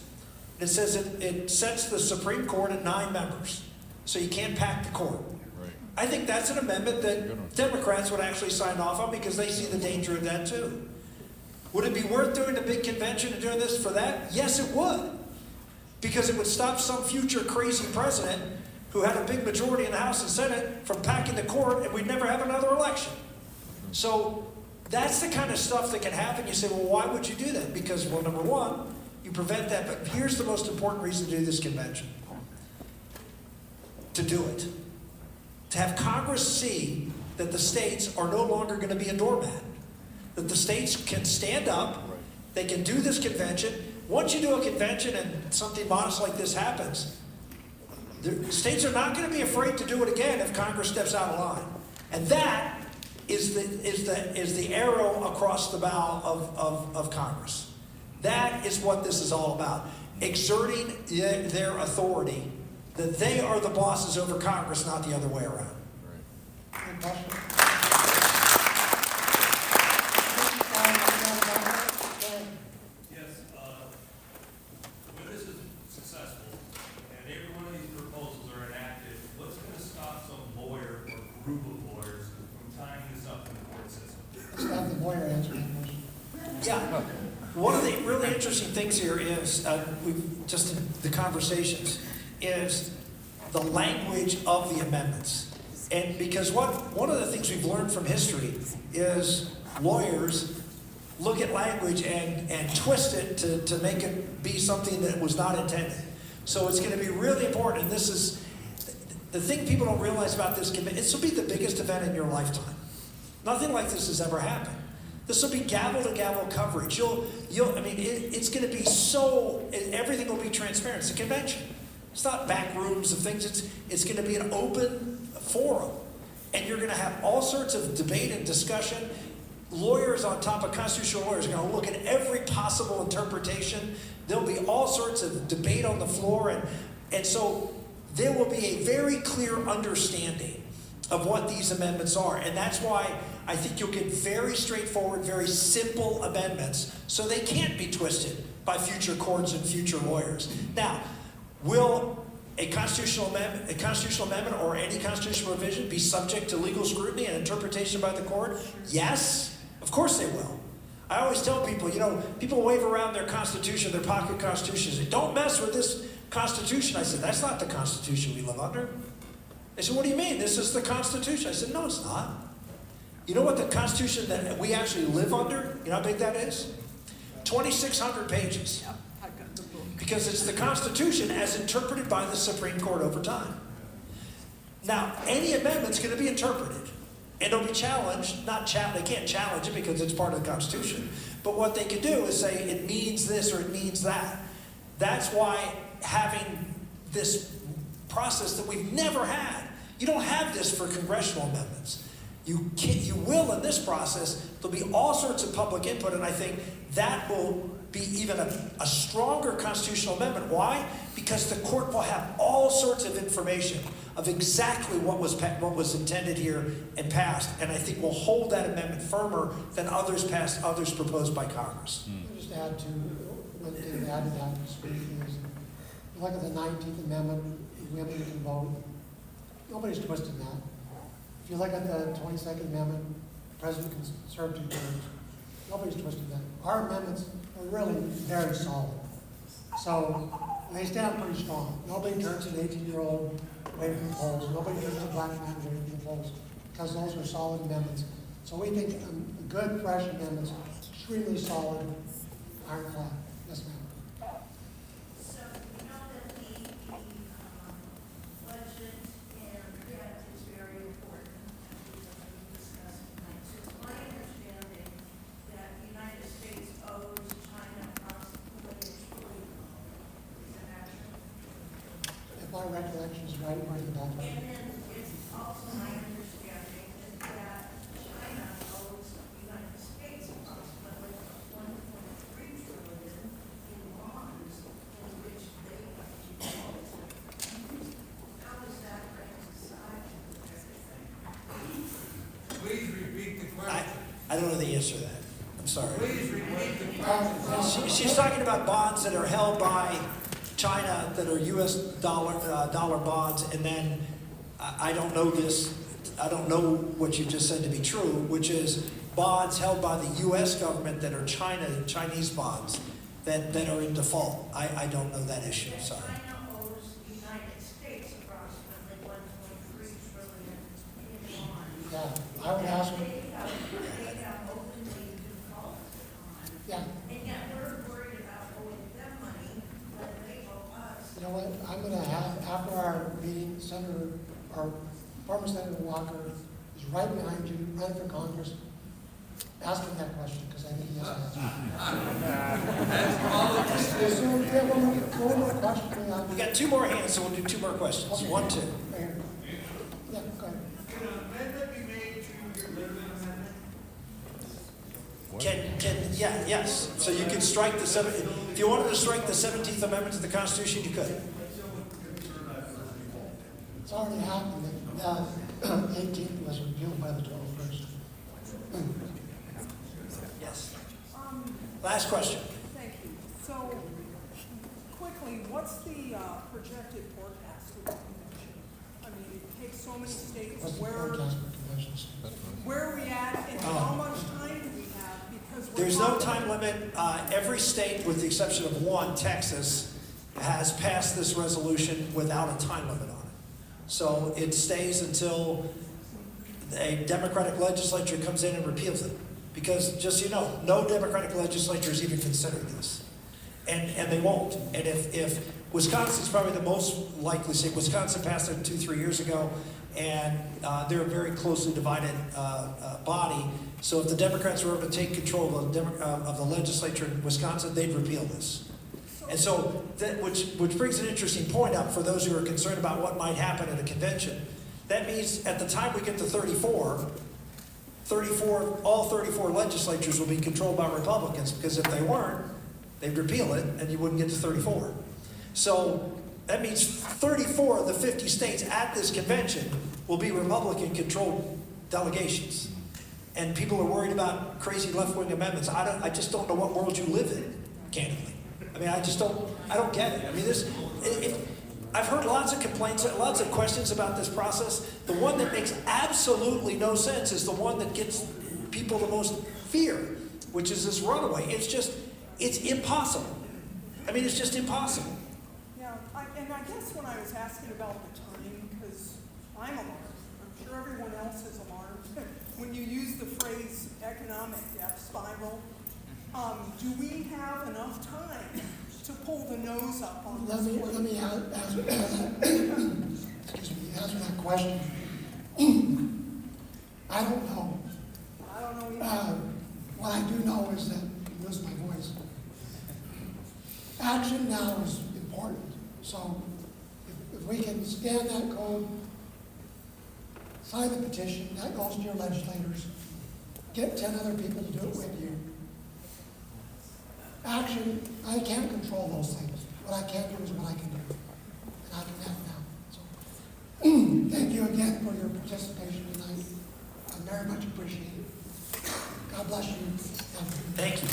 It says it sets the Supreme Court at 9 members, so you can't pack the court. Right. I think that's an amendment that Democrats would actually sign off on because they see the danger of that too. Would it be worth doing a big convention and doing this for that? Yes, it would. Because it would stop some future crazy president who had a big majority in the House and Senate from packing the court, and we'd never have another election. So that's the kind of stuff that can happen. You say, well, why would you do that? Because, well, number one, you prevent that. But here's the most important reason to do this convention. To do it. To have Congress see that the states are no longer going to be a doormat. That the states can stand up. They can do this convention. Once you do a convention and something modest like this happens, the states are not going to be afraid to do it again if Congress steps out of line. And that is the arrow across the bow of Congress. That is what this is all about. Exerting their authority, that they are the bosses over Congress, not the other way around. Good question. Yes, when this is successful, and every one of these proposals are enacted, what's gonna stop some lawyer or group of lawyers from tying this up in the court system? Let's have the lawyer answer that question. Yeah. One of the really interesting things here is, just in the conversations, is the language of the amendments. And because one of the things we've learned from history is lawyers look at language and twist it to make it be something that was not intended. So it's going to be really important, and this is the thing people don't realize about this convention. This will be the biggest event in your lifetime. Nothing like this has ever happened. This will be gavel to gavel coverage. It's going to be everything will be transparent. It's a convention. It's not back rooms of things. It's going to be an open forum, and you're going to have all sorts of debate and discussion. Lawyers on top of constitutional lawyers are going to look at every possible interpretation. There'll be all sorts of debate on the floor, and so there will be a very clear understanding of what these amendments are. And that's why I think you'll get very straightforward, very simple amendments, so they can't be twisted by future courts and future lawyers. Now, will a constitutional amendment or any constitutional revision be subject to legal scrutiny and interpretation by the court? Yes, of course they will. I always tell people, people wave around their constitution, their pocket constitution, say, don't mess with this constitution. I said, that's not the constitution we live under. They said, what do you mean? This is the Constitution. I said, no, it's not. You know what the Constitution that we actually live under, you know how big that is? 2,600 pages. Because it's the Constitution as interpreted by the Supreme Court over time. Now, any amendment's going to be interpreted. And it'll be challenged, they can't challenge it because it's part of the Constitution. But what they can do is say, it means this or it means that. That's why having this process that we've never had. You don't have this for congressional amendments. You will in this process. There'll be all sorts of public input, and I think that will be even a stronger constitutional amendment. Why? Because the court will have all sorts of information of exactly what was intended here and passed, and I think will hold that amendment firmer than others proposed by Congress. Let me just add to what David added that speaking is, look at the 19th Amendment, women can vote. nobody's twisting that. If you look at the 22nd Amendment, the President can serve 2 terms. Nobody's twisting that. Our amendments are really very solid. So they stand pretty strong. Nobody turns an 18-year-old away from the polls. Nobody turns a black man away from the polls, because those are solid amendments. So we think good, fresh amendments, extremely solid, ironclad. Yes, ma'am. So you know that the budget and debt is very important, and we have discussed tonight. So it's my understanding that the United States owes China approximately $1 trillion. Is that accurate? If my recollection is right, we're in the And budget. then it's also my understanding that China owes the United States approximately $1.3 trillion in bonds in which they have defaulted. How does that reconcile with everything? Please repeat the question. I don't know the answer to that. I'm sorry. Please repeat the question. She's talking about bonds that are held by China that are U.S. dollar bonds, and then I don't know this. I don't know what you just said to be true, which is bonds held by the U.S. government that are Chinese bonds that are in default. I don't know that issue. Sorry. China owes the United States approximately $1.3 trillion in bonds. Yeah, I would ask, They have openly defaulted on. yeah, And yet we're worried about owing them money when they owe us. you know what, I'm gonna have, after our meeting, our former Senator Walker is right behind you, running for Congress. Ask him that question, because I think he has an answer. So, we have one more question. We got 2 more hands, so we'll do 2 more questions. Okay. 1, 2. Right here. Yeah, go ahead. Can an amendment be made to your living amendment? Yes. So you can strike if you wanted to strike the 17th Amendment to the Constitution, you could. It's already happened. The 18th was repealed by the 21st. Yes. Last question. Thank you. So, quickly, what's the projected forecast of the convention? I mean, it takes so many states. What's the Where forecast for conventions? are we at, and how much time do we have? Because we're There's no talking- time limit. Every state, with the exception of one, Texas, has passed this resolution without a time limit on it. So it stays until a Democratic legislature comes in and repeals it. Because, just so you know, no Democratic legislature is even considering this. And they won't. And if Wisconsin's probably the most likely state. Wisconsin passed it 2-3 years ago, and they're a very closely divided body. So if the Democrats were able to take control of the legislature in Wisconsin, they'd repeal this. And so, which brings an interesting point up for those who are concerned about what might happen at a convention. That means at the time we get to 34, all 34 legislatures will be controlled by Republicans, because if they weren't, they'd repeal it and you wouldn't get to 34. So that means 34 of the 50 states at this convention will be Republican-controlled delegations. And people are worried about crazy left-wing amendments. I just don't know what world you live in, candidly. I mean, I don't get it. I mean, I've heard lots of complaints, lots of questions about this process. The one that makes absolutely no sense is the one that gets people the most fear, which is this runaway. It's impossible. I mean, it's just impossible. Yeah, and I guess when I was asking about the timing, because I'm alarmed, I'm sure everyone else is alarmed, when you use the phrase economic death spiral, do we have enough time to pull the nose up on this? Let me answer that question. I don't know. I don't know either. What I do know is that, you lose my voice, action now is important. So if we can stand that code, sign the petition, that goes to your legislators, get 10 other people to do it with you. Action, I can't control those things. What I can do is what I can do. And I can have now. So thank you again for your participation tonight. I very much appreciate it. God bless you. Thank you.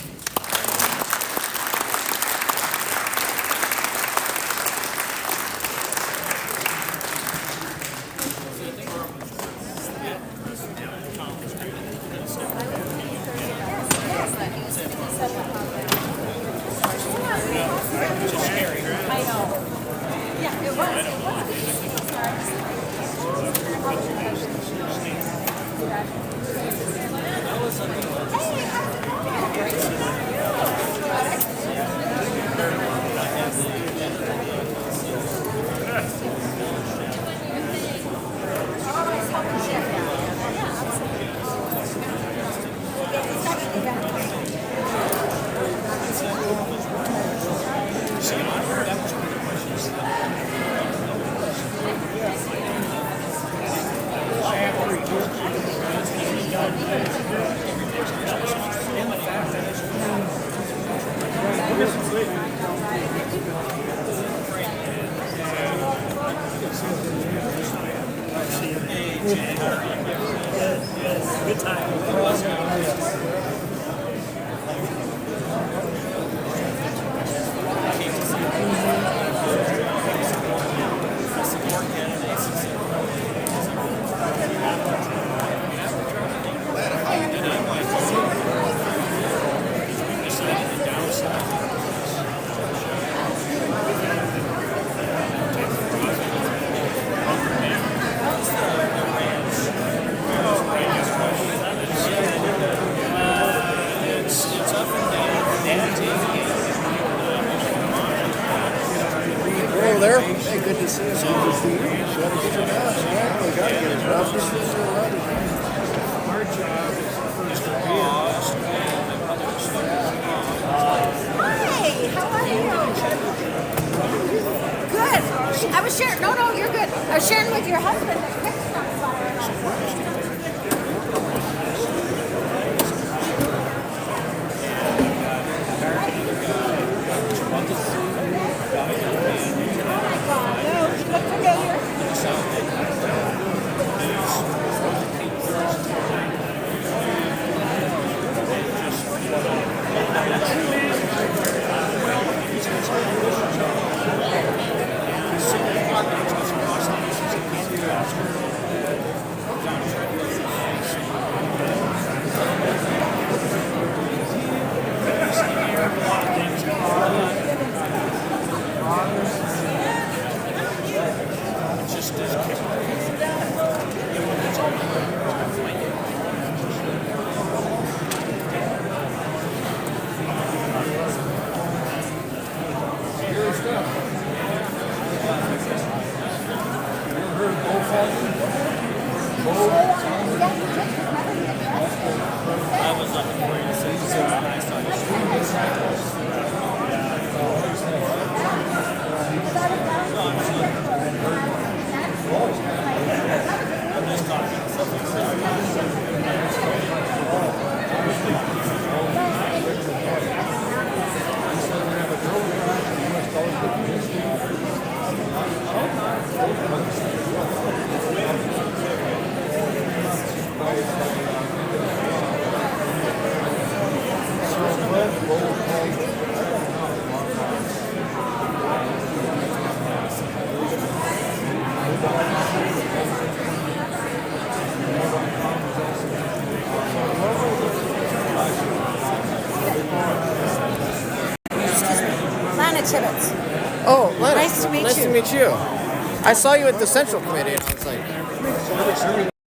Good time. Hello there. Hey, good to see you. Good to see you. Gotta get your house, right? We gotta get it. Our job is first to Hey, how are you? Good. I was sharing. No, you're good. I was sharing with your husband that Rick stopped by. Oh, Lena. Nice to meet you. Nice to meet you. I saw you at the Central Committee, and I was like,